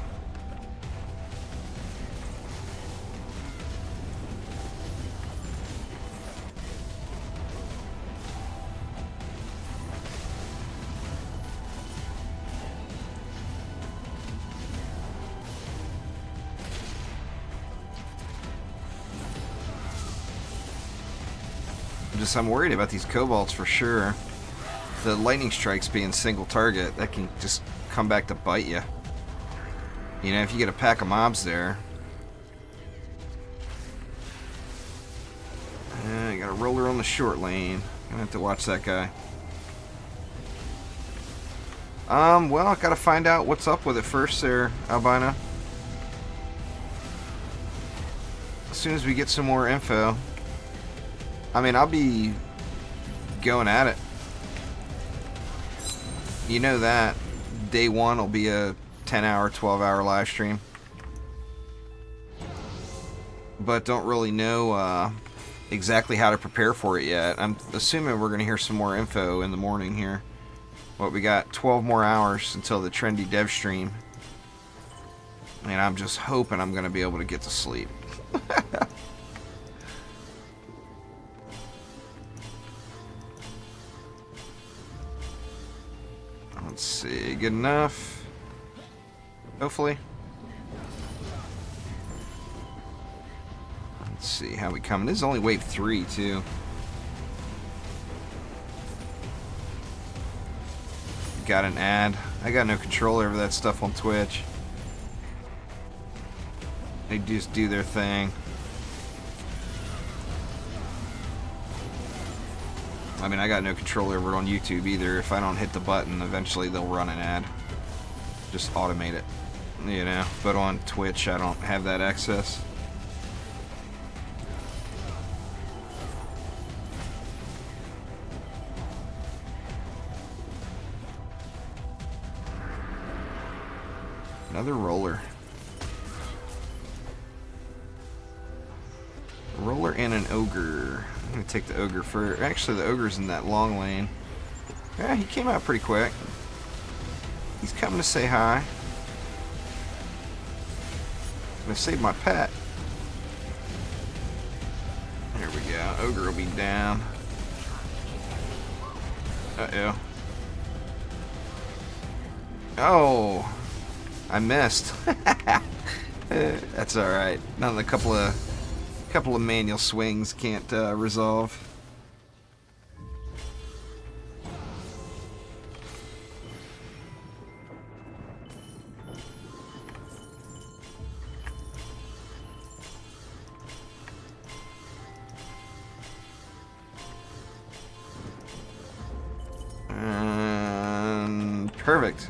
I'm worried about these kobolds for sure. The lightning strikes being single target, that can just come back to bite you. You know, if you get a pack of mobs there. You got a roller on the short lane. Gonna have to watch that guy. Well, I gotta find out what's up with it first there, Albino. As soon as we get some more info. I mean, I'll be going at it. You know that. Day one will be a 10-hour, 12-hour live stream. But don't really know exactly how to prepare for it yet. I'm assuming we're going to hear some more info in the morning here. What, we got 12 more hours until the trendy dev stream. And I'm just hoping I'm going to be able to get to sleep. Let's see, good enough. Hopefully. Let's see how we coming. This is only wave 3 too. Got an ad. I got no control over that stuff on Twitch. They just do their thing. I mean, I got no control over it on YouTube either. If I don't hit the button, eventually they'll run an ad. Just automate it, you know. But on Twitch, I don't have that access. Another roller. Roller and an ogre. I'm gonna take the ogre first. Actually, the ogre's in that long lane. Yeah, he came out pretty quick. He's coming to say hi. I'm gonna save my pet. There we go. Ogre will be down. Uh-oh. Oh, I missed. That's all right. None of the couple of manual swings can't resolve. Perfect.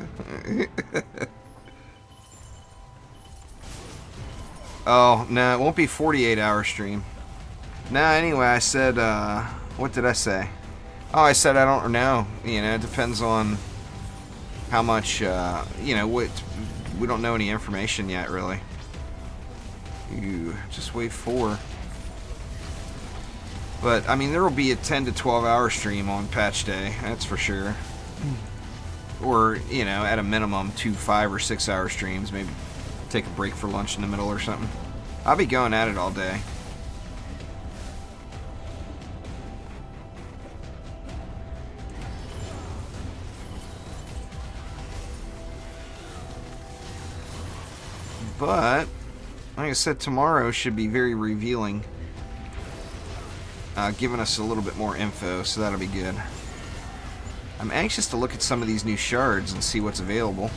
Oh, no, it won't be 48-hour stream. Nah, anyway, I said, what did I say? Oh, I said I don't know. You know, it depends on how much, you know, we don't know any information yet, really. Just wave 4. But, I mean, there will be a 10 to 12-hour stream on patch day, that's for sure. Or, you know, at a minimum, 2 5 or 6 hour streams. Maybe take a break for lunch in the middle or something. I'll be going at it all day. But, like I said, tomorrow should be very revealing. giving us a little bit more info, so that'll be good. I'm anxious to look at some of these new shards and see what's available.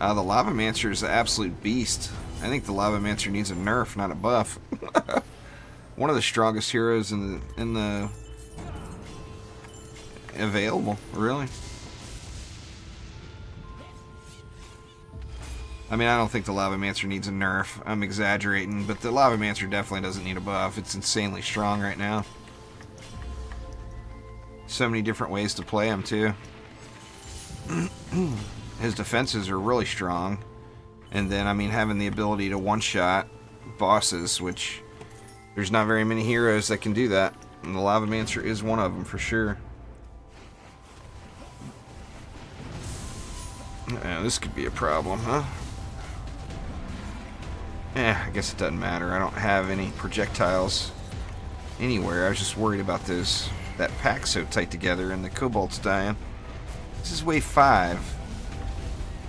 The Lavamancer is an absolute beast. I think the Lavamancer needs a nerf, not a buff. One of the strongest heroes in the available, really. I mean, I don't think the Lavamancer needs a nerf. I'm exaggerating, but the Lavamancer definitely doesn't need a buff. It's insanely strong right now. So many different ways to play him, too. His defenses are really strong. And then, I mean, having the ability to one-shot bosses, which there's not very many heroes that can do that. And the Lavamancer is one of them, for sure. This could be a problem, huh? I guess it doesn't matter. I don't have any projectiles anywhere. I was just worried about that pack so tight together and the Cobalt's dying. This is wave 5.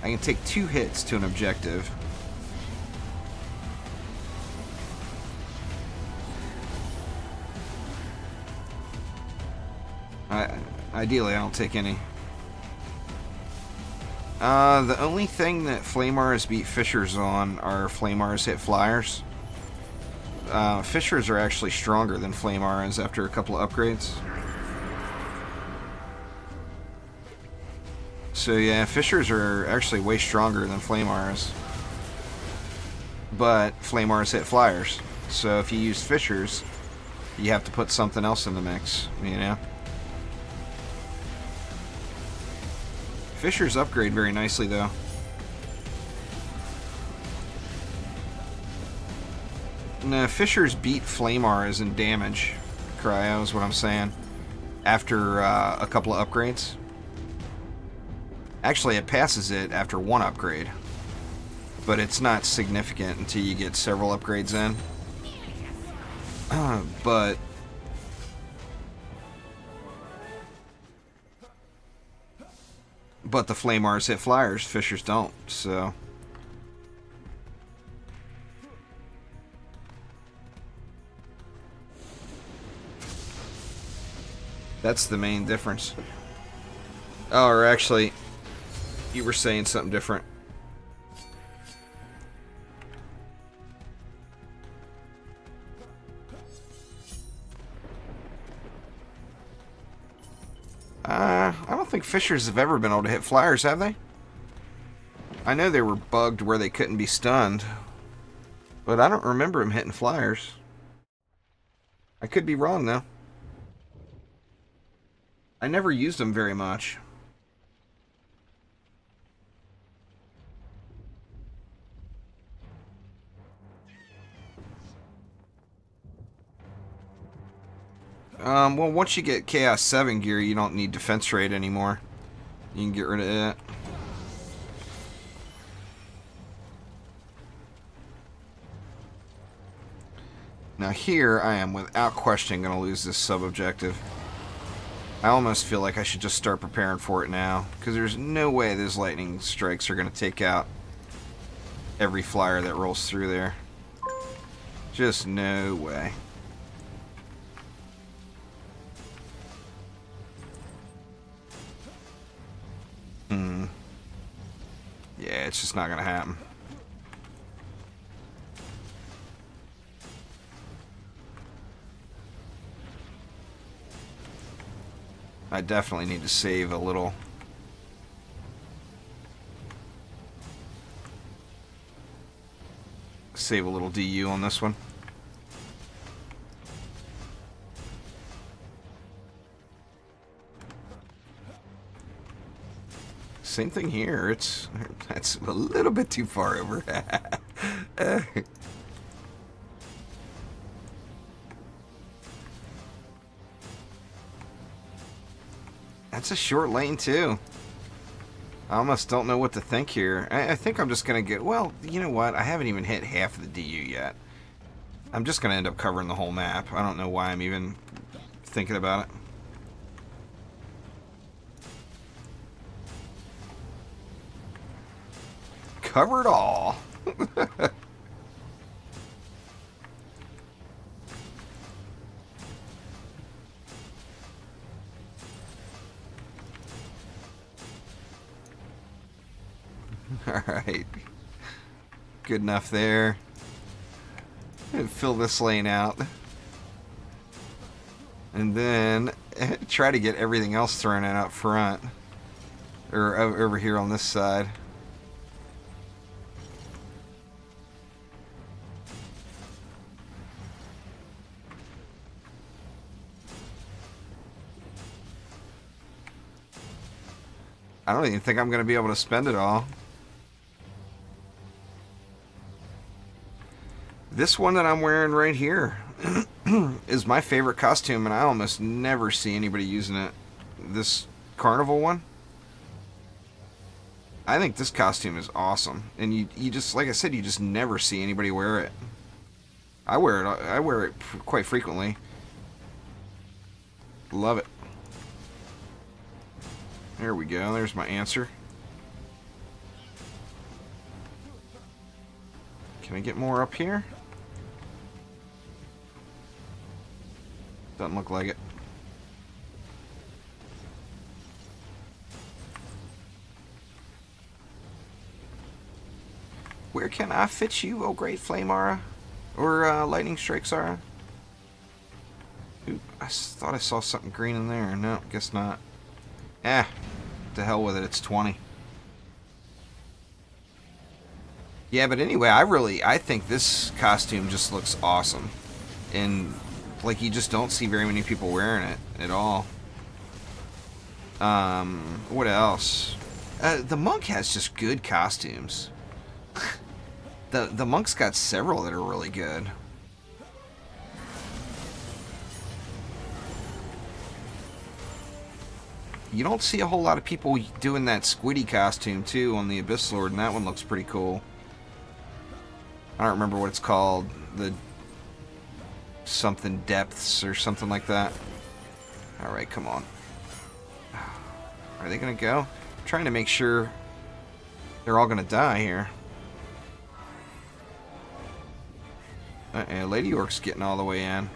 I can take 2 hits to an objective. Ideally, I don't take any. The only thing that Flamars beat Fishers on are Flamars hit flyers. Fishers are actually stronger than Flamars after a couple of upgrades. So yeah, Fishers are actually way stronger than Flamars. But Flamars hit flyers. So if you use Fishers, you have to put something else in the mix, you know? Fishers upgrade very nicely, though. No, Fishers beat Flamars in damage. Cryo is what I'm saying. After a couple of upgrades. Actually, it passes it after 1 upgrade. But it's not significant until you get several upgrades in. But the Flamars hit flyers, Fishers don't, so. That's the main difference. Oh, or actually, you were saying something different. I don't think Fishers have ever been able to hit flyers, have they? I know they were bugged where they couldn't be stunned, but I don't remember them hitting flyers. I could be wrong, though. I never used them very much. Well, once you get Chaos 7 gear, you don't need defense rate anymore. You can get rid of it. Now here, I am without question going to lose this sub-objective. I almost feel like I should just start preparing for it now, because there's no way those lightning strikes are going to take out every flyer that rolls through there. Just no way. Yeah, it's just not going to happen. I definitely need to save a little. Save a little DU on this one. Same thing here. That's a little bit too far over. That's a short lane too. I almost don't know what to think here. I think I'm just gonna get. Well, you know what? I haven't even hit half of the DU yet. I'm just going to end up covering the whole map. I don't know why I'm even thinking about it. Cover it all. Alright. Good enough there. Fill this lane out. And then try to get everything else thrown in up front. Or over here on this side. I don't even think I'm going to be able to spend it all. This one that I'm wearing right here is my favorite costume, and I almost never see anybody using it. This carnival one. I think this costume is awesome, and you just, like I said, you just never see anybody wear it. I wear it quite frequently. Love it. There we go. There's my answer. Can I get more up here? Doesn't look like it. Where can I fit you, oh great Flamara? Or Lightning Strike Zara? Ooh, I thought I saw something green in there. No, guess not. To hell with it, it's 20. Yeah, but anyway, I think this costume just looks awesome. And, like, you just don't see very many people wearing it at all. What else? The monk has just good costumes. The monk's got several that are really good. You don't see a whole lot of people doing that squiddy costume, too, on the Abyss Lord, and that one looks pretty cool. I don't remember what it's called. The something depths or something like that. Alright, come on. Are they going to go? I'm trying to make sure they're all going to die here. Lady Orc's getting all the way in.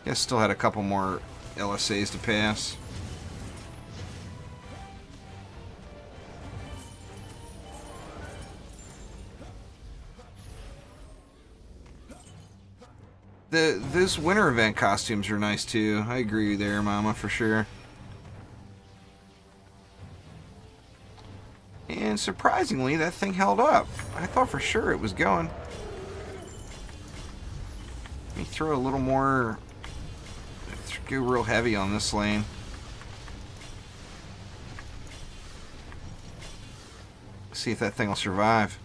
Guess still had a couple more LSAs to pass. Those winter event costumes are nice too. I agree there, Mama, for sure. And surprisingly, that thing held up. I thought for sure it was going. Let me throw a little more. Go real heavy on this lane. See if that thing will survive.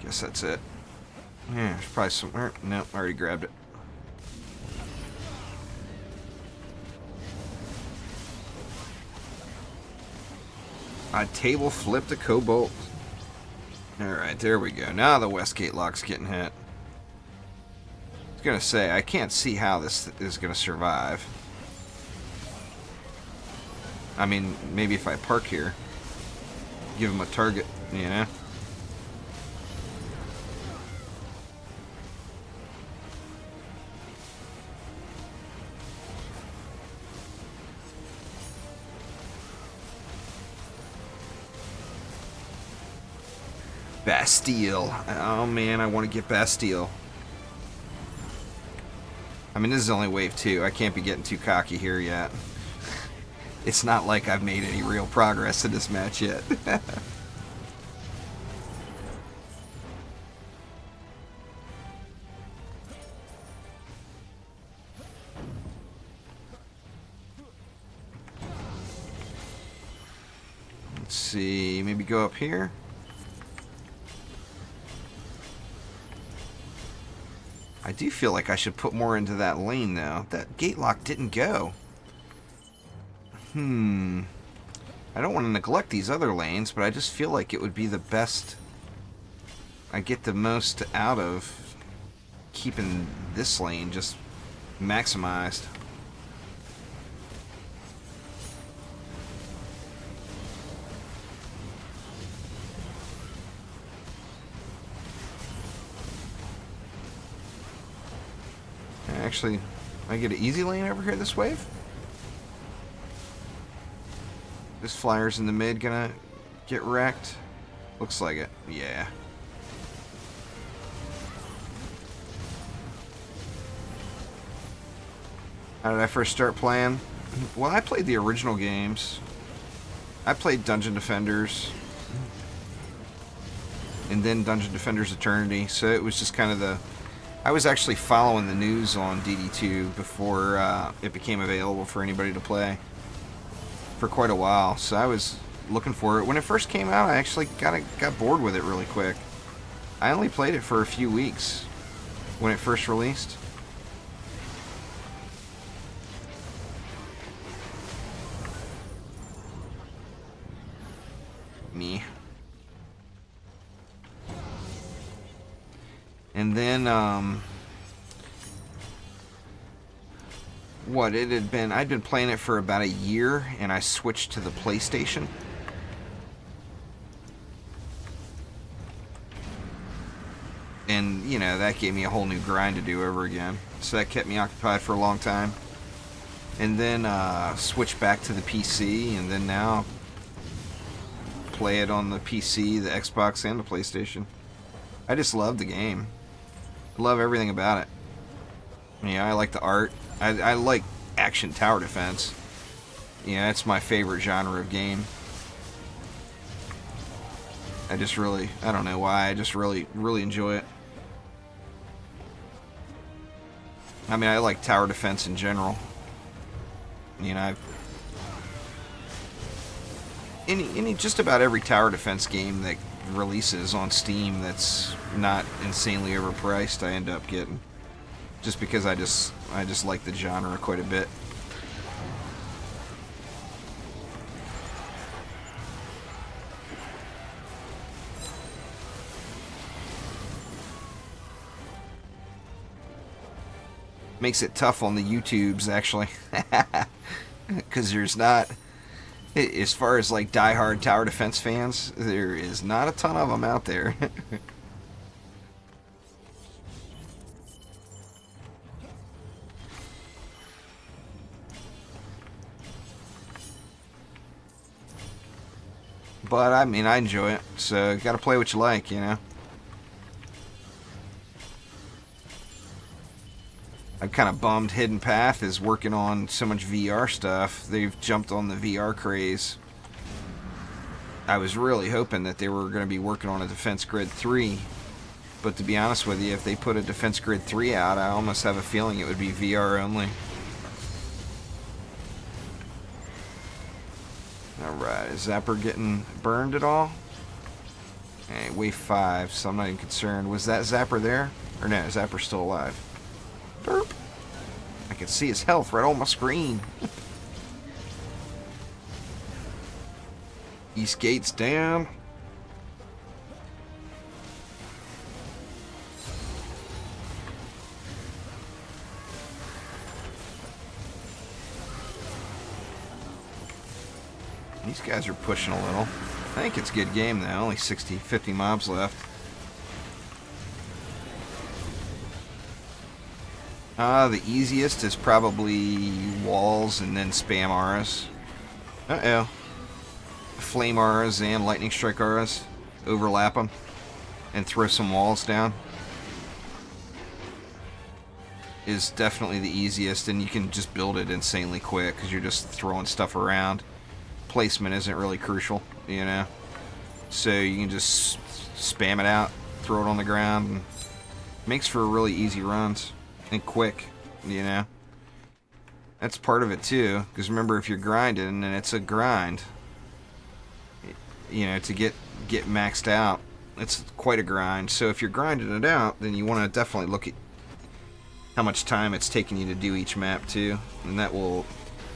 Guess that's it. Yeah, there's probably somewhere. Nope, I already grabbed it. I table flipped a Cobalt. Alright, there we go. Now the Westgate Lock's getting hit. I was going to say, I can't see how this is going to survive. I mean, maybe if I park here. Give him a target, you know? Bastille. Oh man, I want to get Bastille. I mean, this is only wave 2. I can't be getting too cocky here yet. It's not like I've made any real progress in this match yet. Let's see, maybe go up here. I I do feel like I should put more into that lane, though. That gate lock didn't go. I don't want to neglect these other lanes, but I just feel like it would be the best. I get the most out of keeping this lane just maximized. Actually, I get an easy lane over here this wave? This flyer's in the mid gonna get wrecked? Looks like it. Yeah. How did I first start playing? Well, I played the original games. I played Dungeon Defenders. And then Dungeon Defenders Eternity. So it was just kind of the... I was actually following the news on DD2 before it became available for anybody to play for quite a while. So I was looking for it. When it first came out, I actually got bored with it really quick. I only played it for a few weeks when it first released. Me. And then, what it had been, I'd been playing it for about a year, and I switched to the PlayStation. And, you know, that gave me a whole new grind to do over again. So that kept me occupied for a long time. And then, switched back to the PC, and then now play it on the PC, the Xbox, and the PlayStation. I just love the game. I love everything about it. Yeah, I like the art. I like action tower defense. Yeah, it's my favorite genre of game. I just really, I don't know why, I just really enjoy it. I mean, I like tower defense in general. You know, any just about every tower defense game that releases on Steam that's not insanely overpriced, I end up getting, just because I just like the genre quite a bit. Makes it tough on the YouTubes, actually, because there's not, as far as like diehard tower defense fans, there is not a ton of them out there. But I mean, I enjoy it, so you gotta play what you like, you know. I'm kind of bummed Hidden Path is working on so much VR stuff. They've jumped on the VR craze. I was really hoping that they were going to be working on a Defense Grid 3. But to be honest with you, if they put a Defense Grid 3 out, I almost have a feeling it would be VR only. Alright, is Zapper getting burned at all? Okay, wave 5, so I'm not even concerned. Was that Zapper there? Or no, Zapper's still alive. Derp. I can see his health right on my screen. East gate's down. These guys are pushing a little. I think it's a good game though. Only 50 mobs left. The easiest is probably walls and then spam auras. Uh-oh. Flame auras and lightning strike auras. Overlap them and throw some walls down. Is definitely the easiest, and you can just build it insanely quick because you're just throwing stuff around. Placement isn't really crucial, you know. So you can just spam it out, throw it on the ground, and makes for really easy runs. And quick, you know. That's part of it too, because remember, if you're grinding, and it's a grind, you know, to get maxed out, it's quite a grind. So if you're grinding it out, then you want to definitely look at how much time it's taking you to do each map too, and that will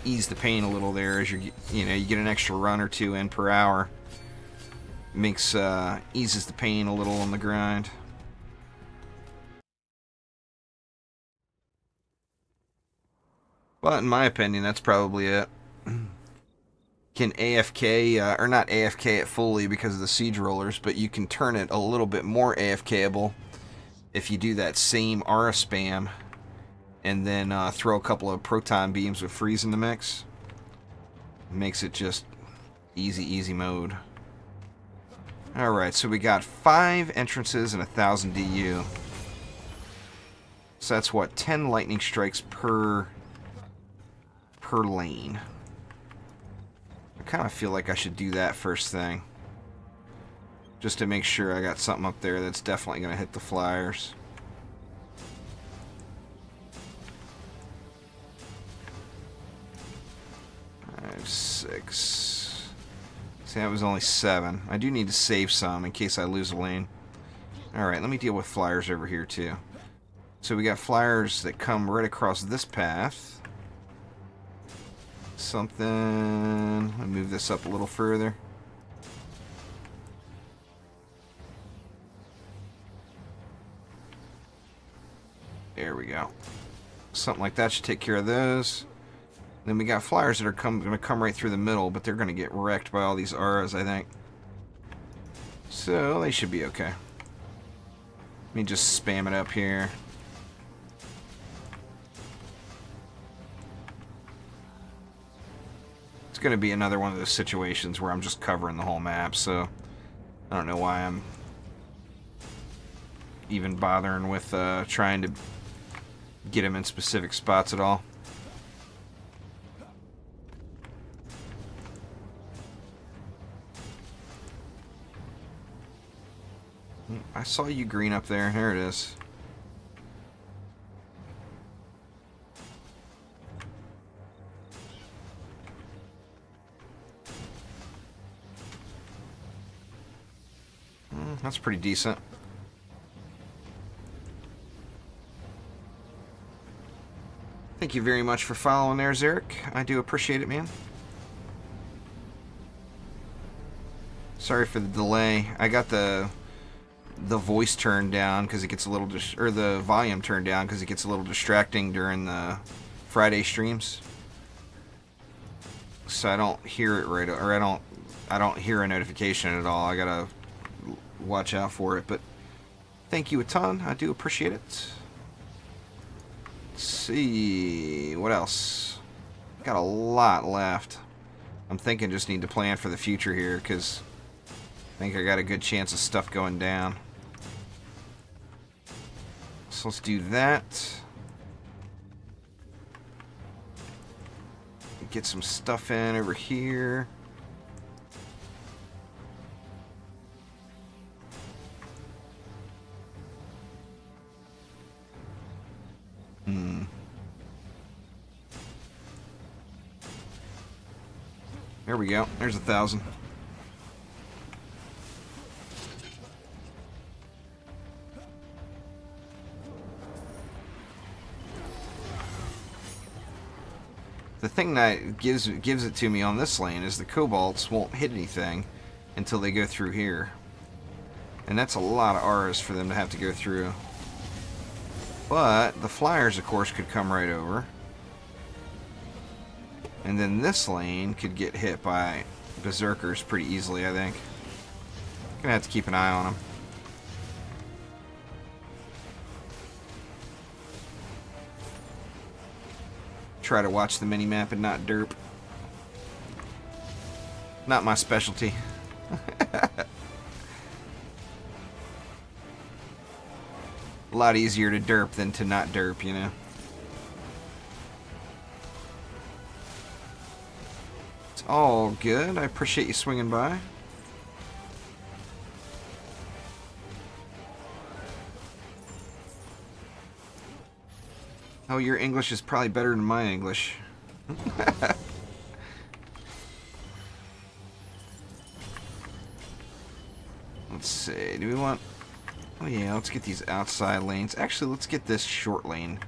ease the pain a little there as you get an extra run or two in per hour. Makes eases the pain a little on the grind. But in my opinion, that's probably it. Can AFK, or not AFK it fully because of the siege rollers, but you can turn it a little bit more AFKable if you do that same aura spam and then throw a couple of proton beams with freeze in the mix. It makes it just easy mode. Alright, so we got 5 entrances and 1,000 DU. So that's what, 10 lightning strikes per lane. I kind of feel like I should do that first thing. Just to make sure I got something up there that's definitely going to hit the flyers. Five, 6. See, that was only 7. I do need to save some in case I lose a lane. Alright, let me deal with flyers over here too. So we got flyers that come right across this path. Something. Let me move this up a little further. There we go. Something like that should take care of those. Then we got flyers that are going to come right through the middle, but they're going to get wrecked by all these auras, I think. So they should be okay. Let me just spam it up here. It's going to be another one of those situations where I'm just covering the whole map, so I don't know why I'm even bothering with trying to get him in specific spots at all. I saw you green up there. There it is. That's pretty decent. Thank you very much for following there, Zarek. I do appreciate it, man. Sorry for the delay. I got the voice turned down because it gets a little or the volume turned down because it gets a little distracting during the Friday streams. So I don't hear it right, or I don't hear a notification at all. I gotta watch out for it, but thank you a ton. I do appreciate it. Let's see what else. Got a lot left. I'm thinking just need to plan for the future here because I think I got a good chance of stuff going down. So let's do that. Get some stuff in over here. There we go. There's 1,000. The thing that gives it to me on this lane is the kobolds won't hit anything until they go through here. And that's a lot of auras for them to have to go through. But the flyers, of course, could come right over. And then this lane could get hit by berserkers pretty easily, I think. Gonna have to keep an eye on them. Try to watch the mini-map and not derp. Not my specialty. A lot easier to derp than to not derp, you know. It's all good. I appreciate you swinging by. Oh, your English is probably better than my English. Let's see. Do we want... Oh yeah, let's get these outside lanes. Actually, let's get this short lane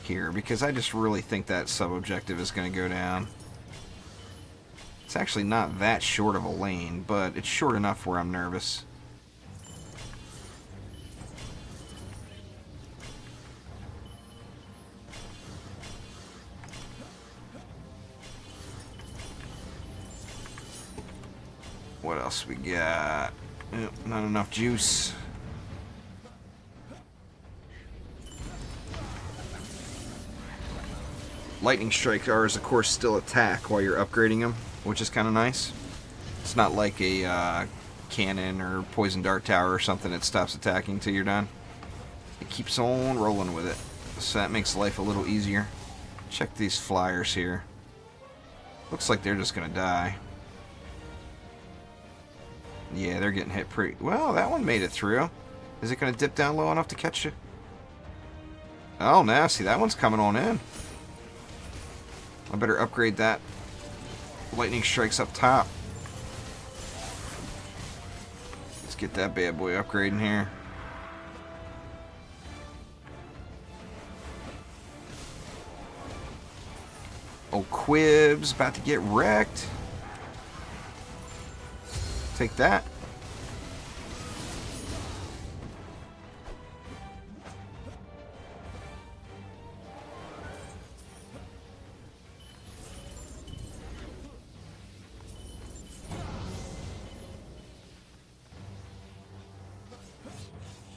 here, because I just really think that sub-objective is going to go down. It's actually not that short of a lane, but it's short enough where I'm nervous. What else we got? Not enough juice. Lightning strike is, of course, still attack while you're upgrading them, which is kind of nice. It's not like a cannon or poison dart tower or something that stops attacking till you're done. It keeps on rolling with it, so that makes life a little easier. Check these flyers here. Looks like they're just gonna die. Yeah, they're getting hit pretty... Well, that one made it through. Is it going to dip down low enough to catch you? Oh, now, see, that one's coming on in. I better upgrade that. Lightning strikes up top. Let's get that bad boy upgrading here. Oh, Quib's about to get wrecked. Take that.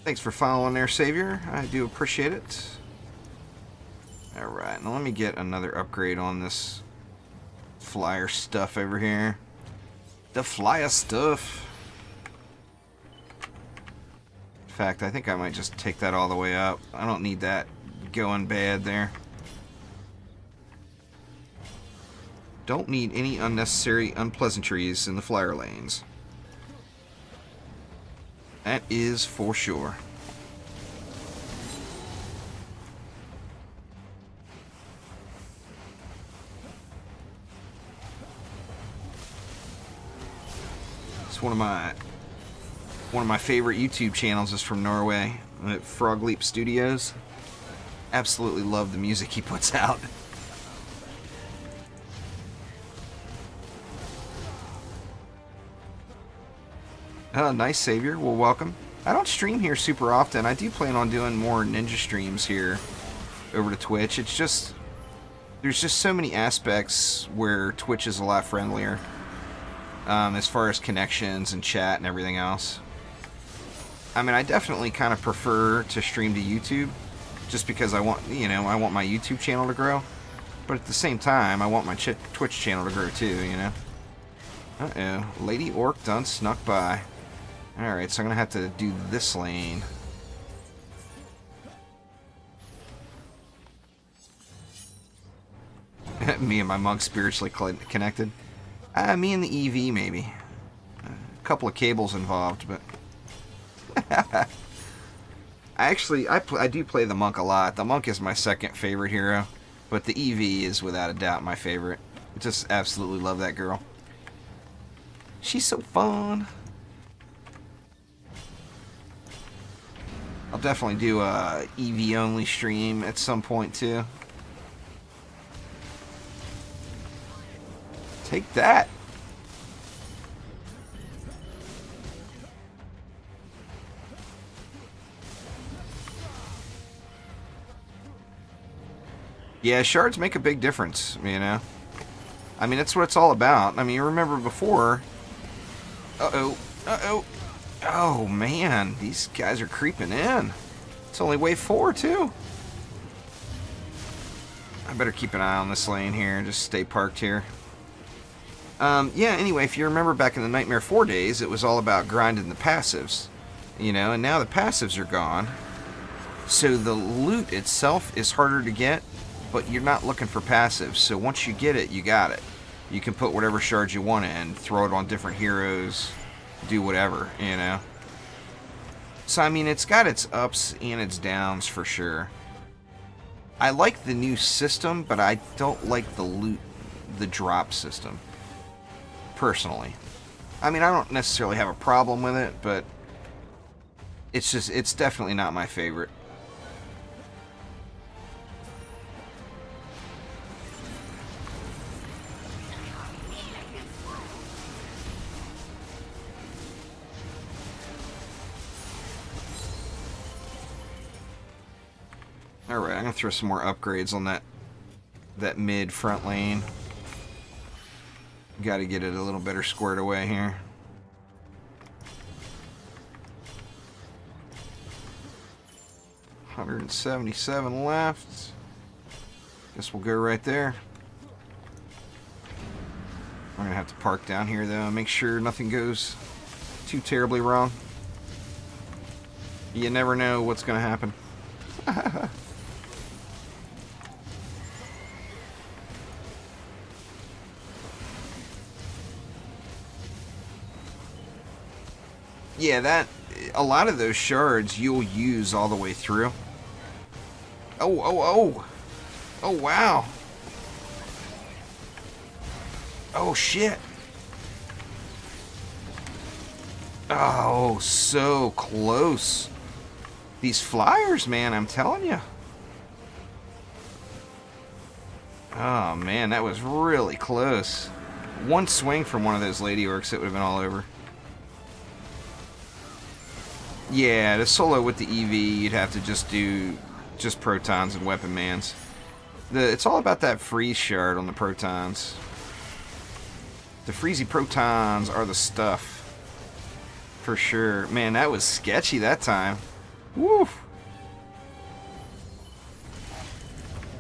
Thanks for following there, Savior. I do appreciate it. Alright, now let me get another upgrade on this flyer stuff over here. The flyer stuff. In fact, I think I might just take that all the way up. I don't need that going bad there. Don't need any unnecessary unpleasantries in the flyer lanes. That is for sure. It's one of my favorite YouTube channels is from Norway, Frog Leap Studios. Absolutely love the music he puts out. Nice, Savior. Well, welcome. I don't stream here super often. I do plan on doing more ninja streams here over to Twitch. It's just, there's just so many aspects where Twitch is a lot friendlier. As far as connections and chat and everything else. I mean, I definitely kind of prefer to stream to YouTube, just because I want, you know, I want my YouTube channel to grow. But at the same time, I want my Twitch channel to grow too, you know. Uh-oh, Lady Orc done snuck by. Alright, so I'm gonna have to do this lane. Me and my monk spiritually connected. Me and the EV, maybe. A couple of cables involved, but... I do play the monk a lot. The monk is my second favorite hero, but the EV is without a doubt my favorite. I just absolutely love that girl. She's so fun. I'll definitely do a EV-only stream at some point, too. Take that. Yeah, shards make a big difference, you know. I mean, that's what it's all about. I mean, you remember before... Uh-oh. Uh-oh. Oh, man. These guys are creeping in. It's only wave 4, too. I better keep an eye on this lane here. Just stay parked here. Yeah, anyway, if you remember back in the Nightmare 4 days, it was all about grinding the passives. You know, and now the passives are gone. So the loot itself is harder to get, but you're not looking for passives. So once you get it, you got it. You can put whatever shards you want in, throw it on different heroes, do whatever, you know. So, I mean, it's got its ups and its downs for sure. I like the new system, but I don't like the loot, the drop system, personally. I mean, I don't necessarily have a problem with it, but it's just, it's definitely not my favorite. Alright, I'm going to throw some more upgrades on that mid front lane. Got to get it a little better squared away here. $177 left. Guess we'll go right there. We're going to have to park down here, though. Make sure nothing goes too terribly wrong. You never know what's going to happen. Yeah, a lot of those shards you'll use all the way through. Oh, wow. Oh, shit. Oh, so close. These flyers, man, I'm telling you. Oh, man, that was really close. One swing from one of those lady orcs, it would have been all over. Yeah, to solo with the EV, you'd have to just do protons and weapon mans. It's all about that freeze shard on the protons. The freezy protons are the stuff. For sure. Man, that was sketchy that time. Woo!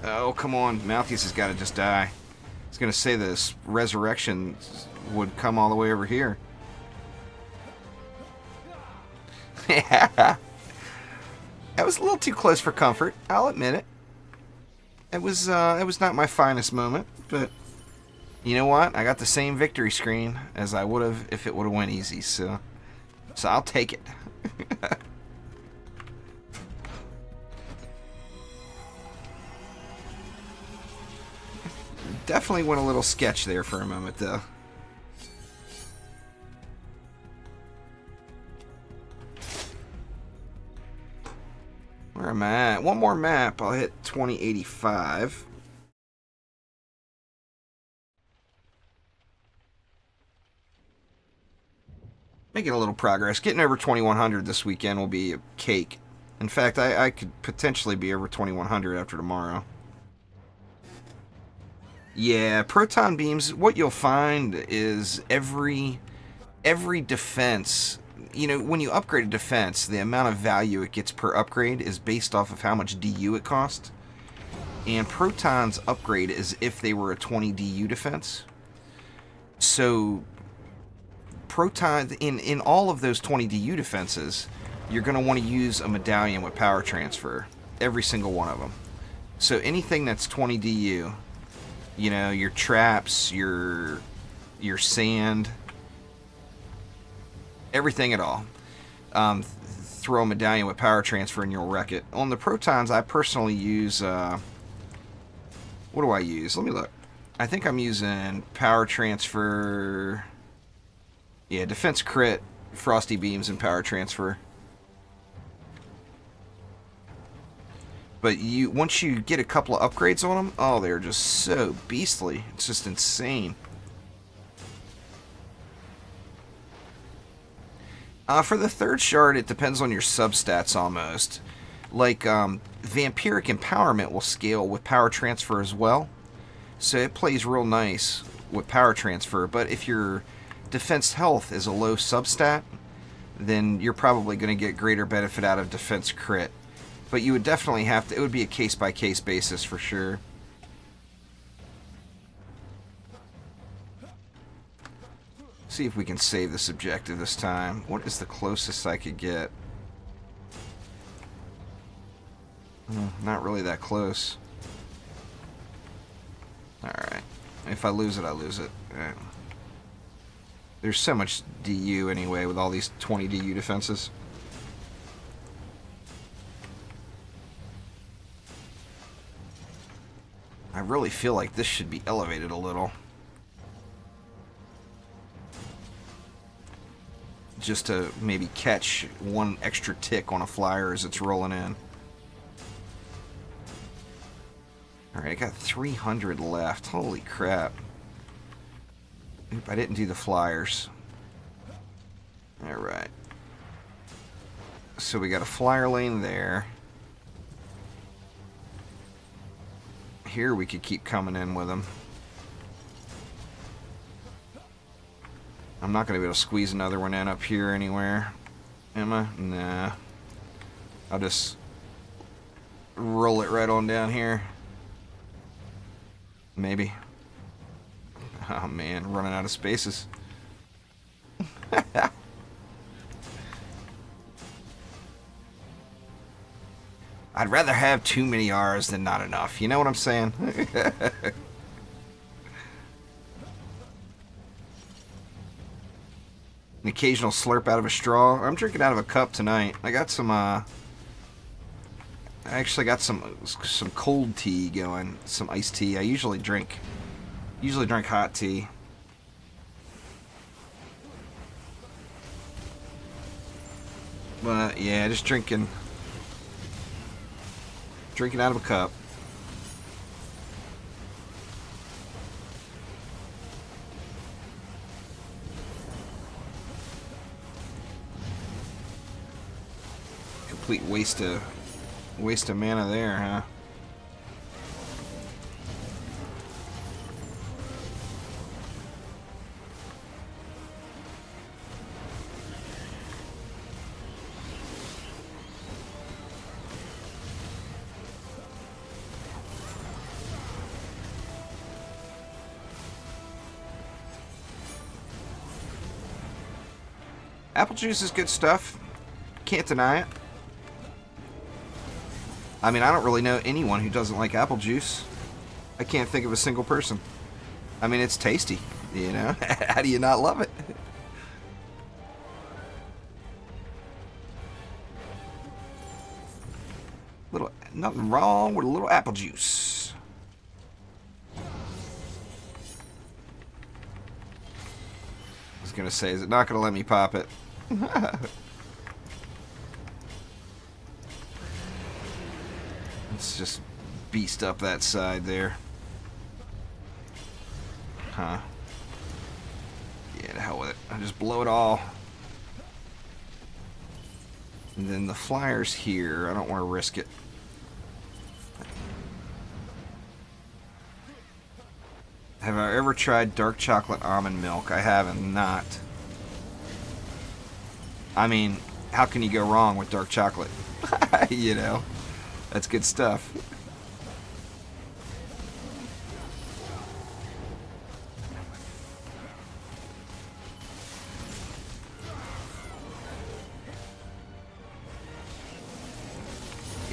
Oh, come on. Malthus has got to just die. I was going to say this resurrection would come all the way over here. Yeah. That was a little too close for comfort. I'll admit it. It was not my finest moment, but you know what? I got the same victory screen as I would have if it would have went easy, so I'll take it. Definitely went a little sketch there for a moment, though. Where am I at? One more map. I'll hit 2085. Making a little progress. Getting over 2100 this weekend will be a cake. In fact, I could potentially be over 2100 after tomorrow. Yeah, proton beams, what you'll find is every defense, you know, when you upgrade a defense, the amount of value it gets per upgrade is based off of how much DU it costs. And protons upgrade as if they were a 20 DU defense. So proton in all of those 20 DU defenses, you're going to want to use a medallion with power transfer, every single one of them. So anything that's 20 DU, you know, your traps, your sand, everything at all. Throw a medallion with power transfer and you'll wreck it. On the protons, I personally use, what do I use? Let me look. I think I'm using power transfer, yeah, defense crit, frosty beams, and power transfer. But once you get a couple of upgrades on them, oh, they're just so beastly. It's just insane. For the third shard, it depends on your substats almost. Like, Vampiric Empowerment will scale with power transfer as well. So it plays real nice with power transfer. But if your defense health is a low substat, then you're probably going to get greater benefit out of defense crit. But you would definitely have to, it would be a case-by-case basis for sure. See if we can save this objective this time. What is the closest I could get? Not really that close. Alright. If I lose it, I lose it. Right. There's so much DU anyway with all these 20 DU defenses. I really feel like this should be elevated a little. Just to maybe catch one extra tick on a flyer as it's rolling in. Alright, I got 300 left. Holy crap. Oop, I didn't do the flyers. Alright. So we got a flyer lane there. here we could keep coming in with them. I'm not going to be able to squeeze another one in up here anywhere. Am I? Nah. I'll just roll it right on down here. Maybe. Oh man, running out of spaces. I'd rather have too many R's than not enough. You know what I'm saying? An occasional slurp out of a straw. I'm drinking out of a cup tonight. I got some, I actually got some cold tea going. Some iced tea. I usually drink hot tea. But, yeah, just drinking out of a cup. Complete waste of mana there, huh? Apple juice is good stuff. Can't deny it. I mean, I don't really know anyone who doesn't like apple juice. I can't think of a single person. I mean, it's tasty, you know? How do you not love it? Nothing wrong with a little apple juice. I was gonna say, is it not gonna let me pop it? Let's just beast up that side there. Huh. Yeah, to hell with it. I'll just blow it all. And then the flyers here, I don't want to risk it. Have I ever tried dark chocolate almond milk? I have not. I mean, how can you go wrong with dark chocolate? You know? That's good stuff.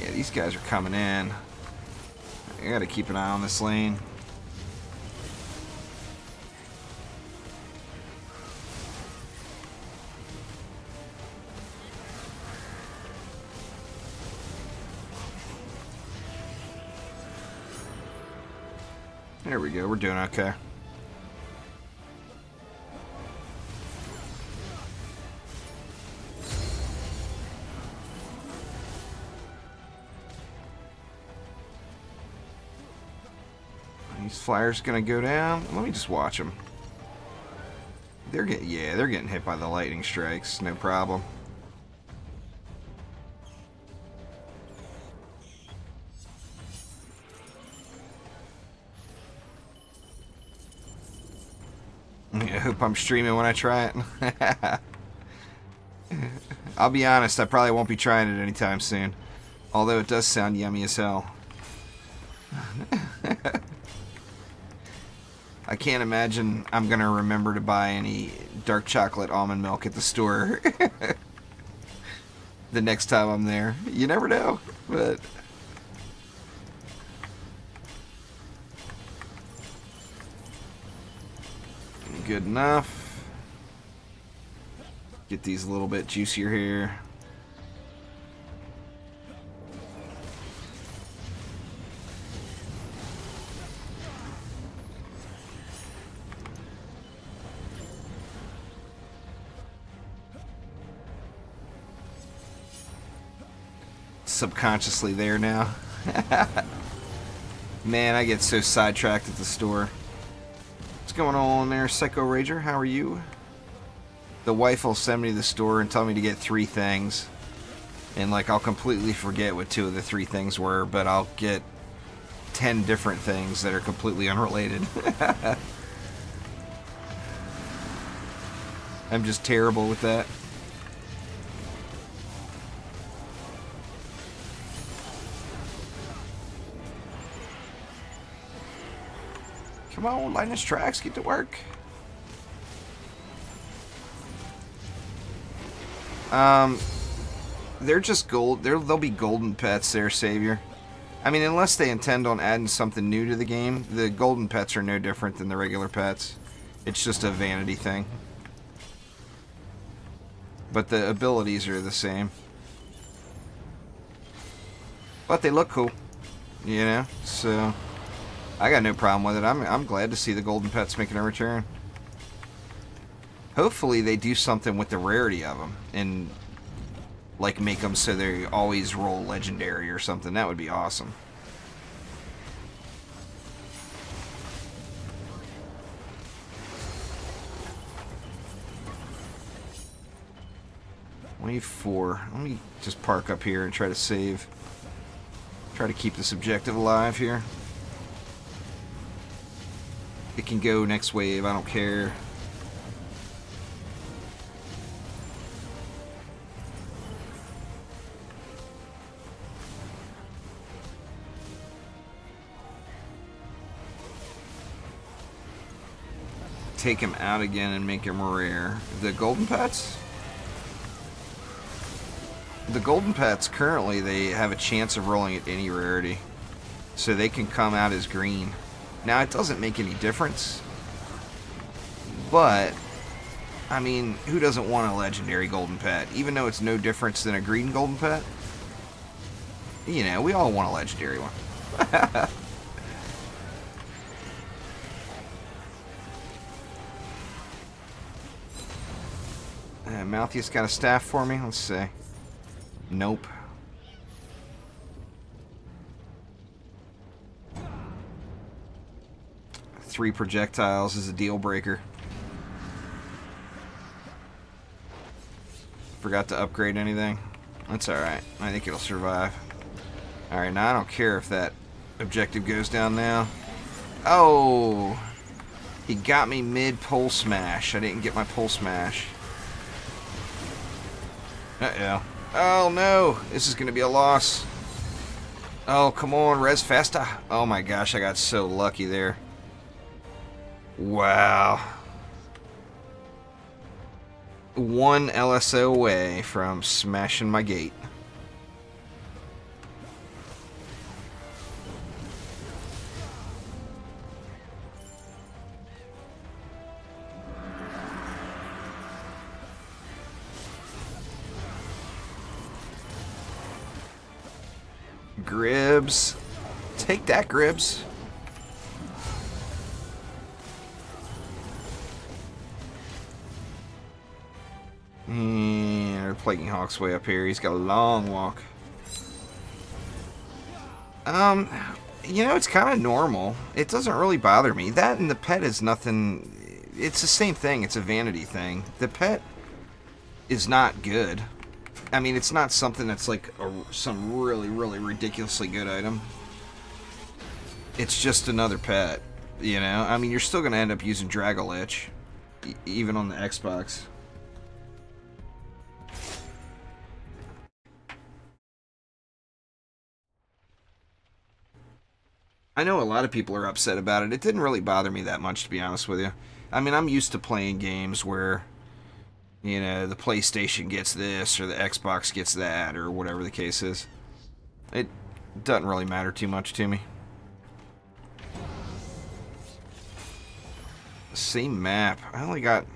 Yeah, these guys are coming in. I gotta keep an eye on this lane. There we go, we're doing okay. These flyers gonna go down. Let me just watch them. They're getting hit by the lightning strikes, no problem. I hope I'm streaming when I try it. I'll be honest, I probably won't be trying it anytime soon. Although it does sound yummy as hell. I can't imagine I'm going to remember to buy any dark chocolate almond milk at the store the next time I'm there. You never know, but... Good enough. Get these a little bit juicier here. Subconsciously there now. Man, I get so sidetracked at the store. What's going on there, Psycho Rager? How are you? The wife will send me to the store and tell me to get 3 things. And, like, I'll completely forget what 2 of the 3 things were, but I'll get 10 different things that are completely unrelated. I'm just terrible with that. Come on, Lightning Tracks, get to work. They're just gold. They'll be golden pets there, Savior. I mean, unless they intend on adding something new to the game, the golden pets are no different than the regular pets. It's just a vanity thing. But the abilities are the same. But they look cool, you know? So, I got no problem with it. I'm glad to see the golden pets making a return. Hopefully they do something with the rarity of them and like make them so they always roll legendary or something. That would be awesome. $24. Let me just park up here and try to save. Try to keep this objective alive here. It can go next wave, I don't care. Take him out again and make him rare. The golden pets? The golden pets currently, they have a chance of rolling at any rarity. So they can come out as green. Now it doesn't make any difference. But, I mean, who doesn't want a legendary golden pet? Even though it's no difference than a green golden pet. You know, we all want a legendary one. Malthus got a staff for me? Let's see. Nope. Three projectiles is a deal breaker. Forgot to upgrade anything. That's alright. I think it'll survive. Alright, now I don't care if that objective goes down now. Oh! He got me mid-pole smash. I didn't get my pole smash. Uh-oh. Oh no! This is going to be a loss. Oh, come on, res festa. Oh my gosh, I got so lucky there. Wow. One LSO away from smashing my gate. Gribs. Take that, Gribs. And Plaguing Hawk's way up here. He's got a long walk. You know, it's kind of normal. It doesn't really bother me. That and the pet is nothing. It's the same thing. It's a vanity thing. The pet is not good. I mean, it's not something that's like some really, really ridiculously good item. It's just another pet, you know? I mean, you're still going to end up using Dragolich, even on the Xbox. I know a lot of people are upset about it. It didn't really bother me that much, to be honest with you. I mean, I'm used to playing games where, you know, the PlayStation gets this, or the Xbox gets that, or whatever the case is. It doesn't really matter too much to me. Same map. I only got...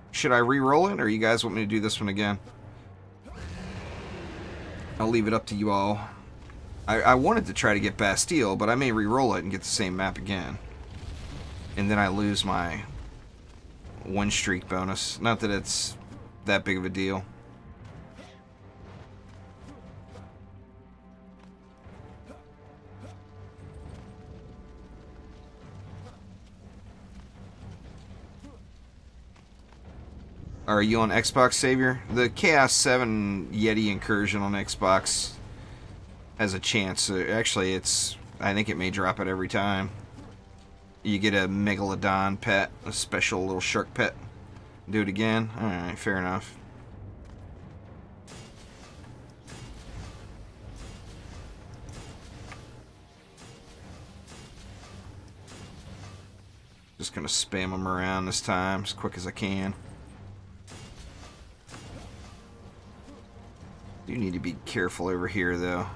Should I re-roll it, or you guys want me to do this one again? I'll leave it up to you all. I wanted to try to get Bastille, but I may re-roll it and get the same map again. And then I lose my one streak bonus. Not that it's that big of a deal. Are you on Xbox, Savior? The Chaos 7 Yeti incursion on Xbox has a chance. Actually, I think it may drop it every time. You get a Megalodon pet, a special little shark pet. Do it again? Alright, fair enough. Just gonna spam them around this time as quick as I can. Do need to be careful over here though.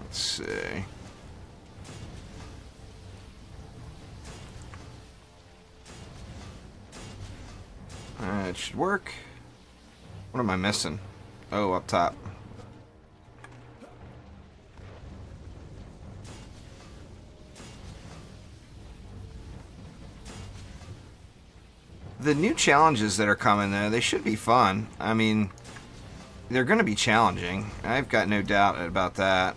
Let's see. It should work. What am I missing? Oh, up top. The new challenges that are coming, though, they should be fun. I mean, they're going to be challenging. I've got no doubt about that.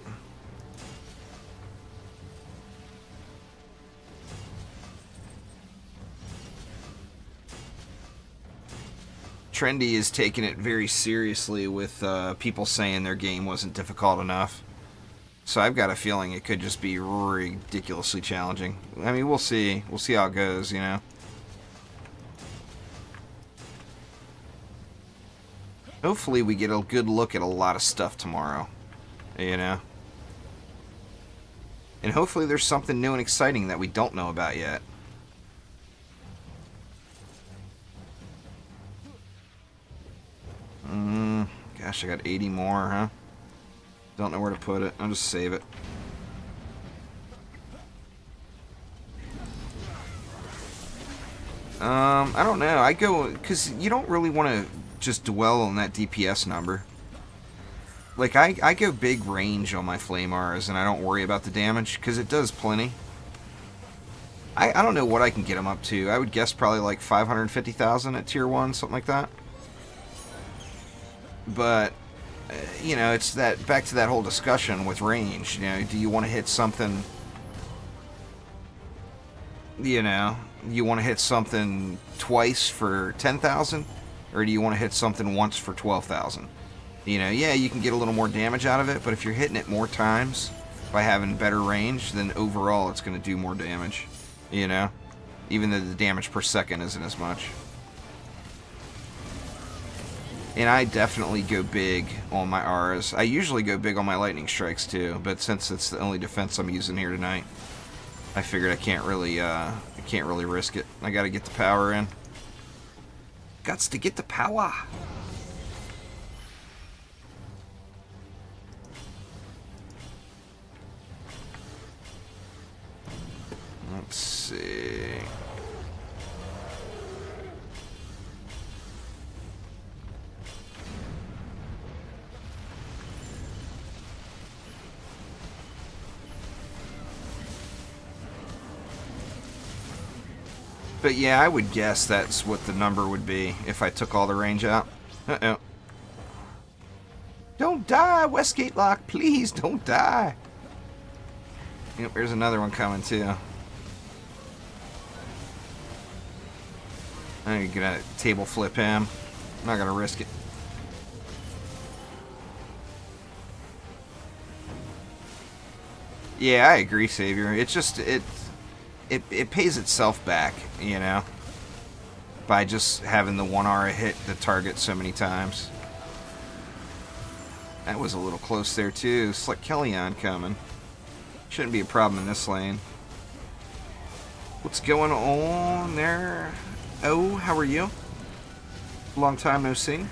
Trendy is taking it very seriously with people saying their game wasn't difficult enough. So I've got a feeling it could just be ridiculously challenging. I mean, we'll see. We'll see how it goes, you know. Hopefully we get a good look at a lot of stuff tomorrow, you know. And hopefully there's something new and exciting that we don't know about yet. Gosh, I got 80 more, huh? Don't know where to put it. I'll just save it. I don't know. I go... Because you don't really want to just dwell on that DPS number. Like, I go big range on my Flamars, and I don't worry about the damage, because it does plenty. I don't know what I can get them up to. I would guess probably like 550,000 at tier 1, something like that. But, you know, it's that back to that whole discussion with range. You know, do you want to hit something, you know, you want to hit something twice for 10,000? Or do you want to hit something once for 12,000? You know, yeah, you can get a little more damage out of it, but if you're hitting it more times by having better range, then overall it's going to do more damage. You know? Even though the damage per second isn't as much. And I definitely go big on my auras. I usually go big on my lightning strikes too, but since it's the only defense I'm using here tonight, I figured I can't really risk it. I gotta get the power in. Gots to get the power. Let's see. But yeah, I would guess that's what the number would be if I took all the range out. Uh-oh. Don't die, Westgate Lock. Please don't die. Yep, there's another one coming too. I'm gonna table flip him. I'm not gonna risk it. Yeah, I agree, Savior. It's just it pays itself back, you know, by just having the 1 aura hit the target so many times. That was a little close there too. Slick Kellyon coming. Shouldn't be a problem in this lane. What's going on there? Oh, how are you? Long time no see.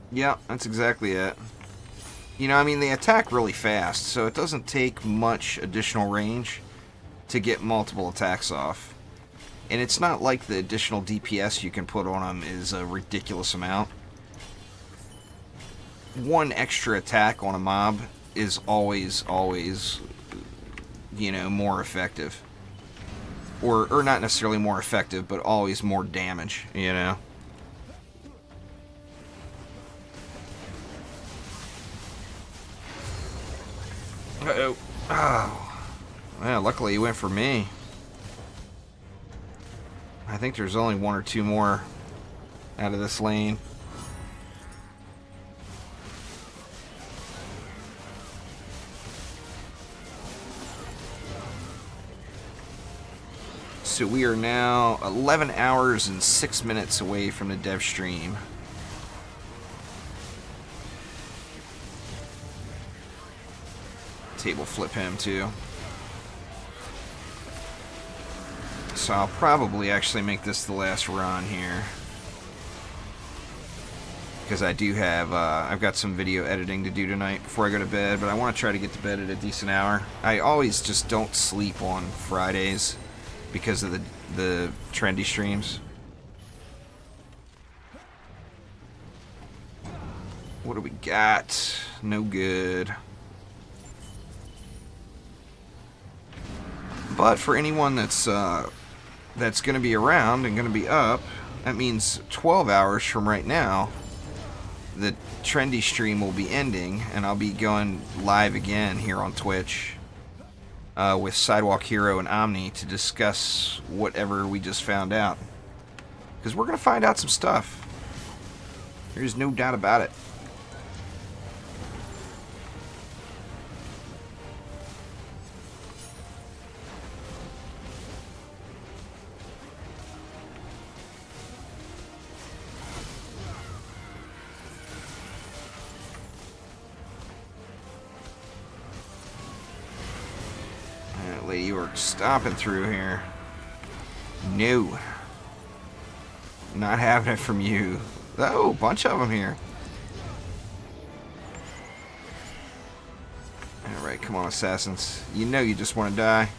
Yeah, that's exactly it. You know, I mean, they attack really fast, so it doesn't take much additional range to get multiple attacks off. And it's not like the additional DPS you can put on them is a ridiculous amount. one extra attack on a mob is always, you know, more effective. Or not necessarily more effective, but always more damage, you know. Uh-oh. Oh. Well, luckily he went for me. I think there's only one or two more out of this lane. So we are now 11 hours and 6 minutes away from the dev stream. Table flip him too. So I'll probably actually make this the last run here. Because I do have, I've got some video editing to do tonight before I go to bed, but I want to try to get to bed at a decent hour. I always just don't sleep on Fridays because of the trendy streams. What do we got? No good. But for anyone that's going to be around and going to be up, that means 12 hours from right now, the trendy stream will be ending, and I'll be going live again here on Twitch with Sidewalk Hero and Omni to discuss whatever we just found out. Because we're going to find out some stuff. There's no doubt about it. Lady Orc stomping through here. No. Not having it from you. Oh, bunch of them here. Alright, come on, assassins. You know you just want to die.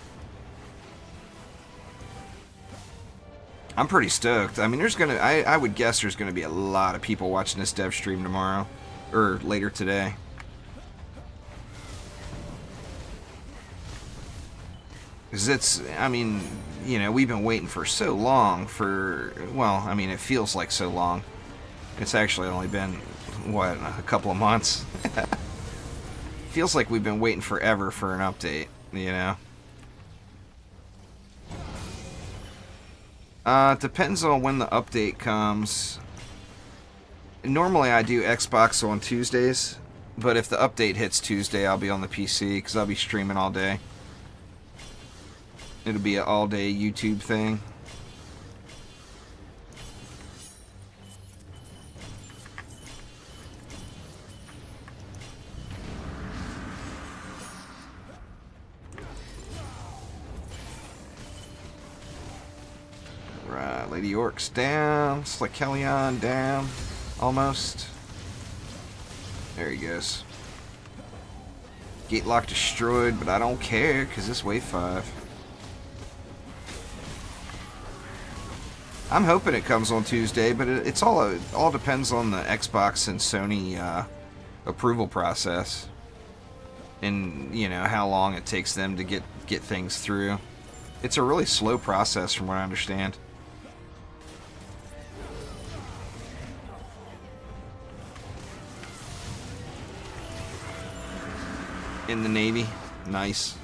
I'm pretty stoked. I mean, there's gonna... I would guess there's gonna be a lot of people watching this dev stream tomorrow. Or later today. Because it's, I mean, you know, we've been waiting for so long for, well, I mean, it feels like so long. It's actually only been, what, a couple of months? Feels like we've been waiting forever for an update, you know? It depends on when the update comes. Normally I do Xbox on Tuesdays, but if the update hits Tuesday, I'll be on the PC, because I'll be streaming all day. It'll be an all-day YouTube thing. Right, Lady Orc's down. Slikelion down. Almost. There he goes. Gate lock destroyed, but I don't care, because it's wave 5. I'm hoping it comes on Tuesday, but it's all depends on the Xbox and Sony approval process, and you know how long it takes them to get things through. It's a really slow process, from what I understand. In the Navy, nice.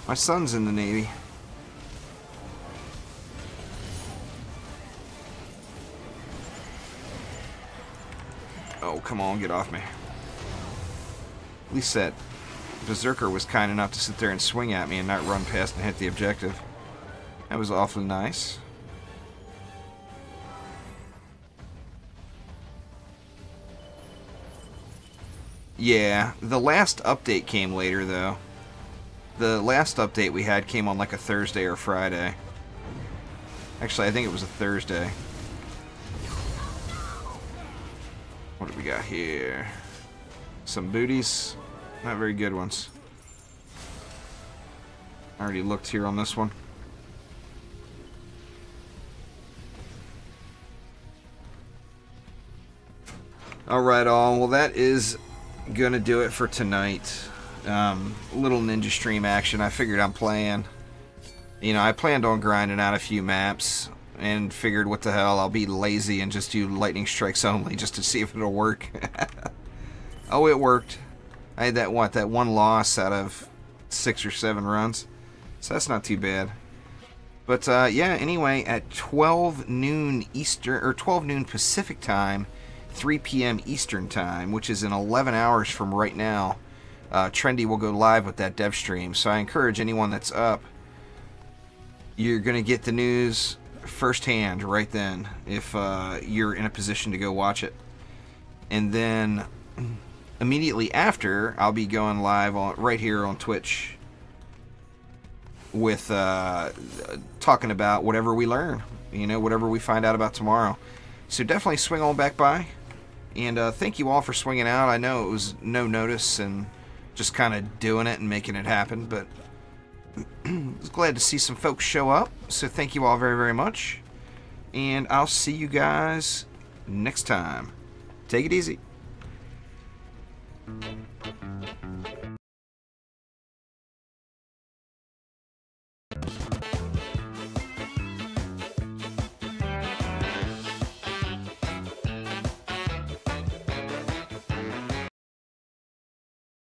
My son's in the Navy. Oh, come on, get off me. At least that Berserker was kind enough to sit there and swing at me and not run past and hit the objective. That was awfully nice. Yeah, the last update came later, though. The last update we had came on like a Thursday or Friday. Actually, I think it was a Thursday. What do we got here? Some booties. Not very good ones. I already looked here on this one. Alright, all. Well, that is going to do it for tonight. Little ninja stream action. I figured I'm playing. You know, I planned on grinding out a few maps and figured, what the hell, I'll be lazy and just do lightning strikes only just to see if it'll work. Oh, it worked. I had that one loss out of 6 or 7 runs. So that's not too bad. But yeah, anyway, at 12 noon Eastern, or 12 noon Pacific time, 3 p.m. Eastern time, which is in 11 hours from right now, Trendy will go live with that dev stream. So I encourage anyone that's up, you're going to get the news firsthand right then if you're in a position to go watch it. And then immediately after, I'll be going live right here on Twitch with talking about whatever we learn, you know, whatever we find out about tomorrow. So definitely swing on back by, and thank you all for swinging out. I know it was no notice and just kind of doing it and making it happen, but I was glad to see some folks show up. So thank you all very, very much, and I'll see you guys next time. Take it easy.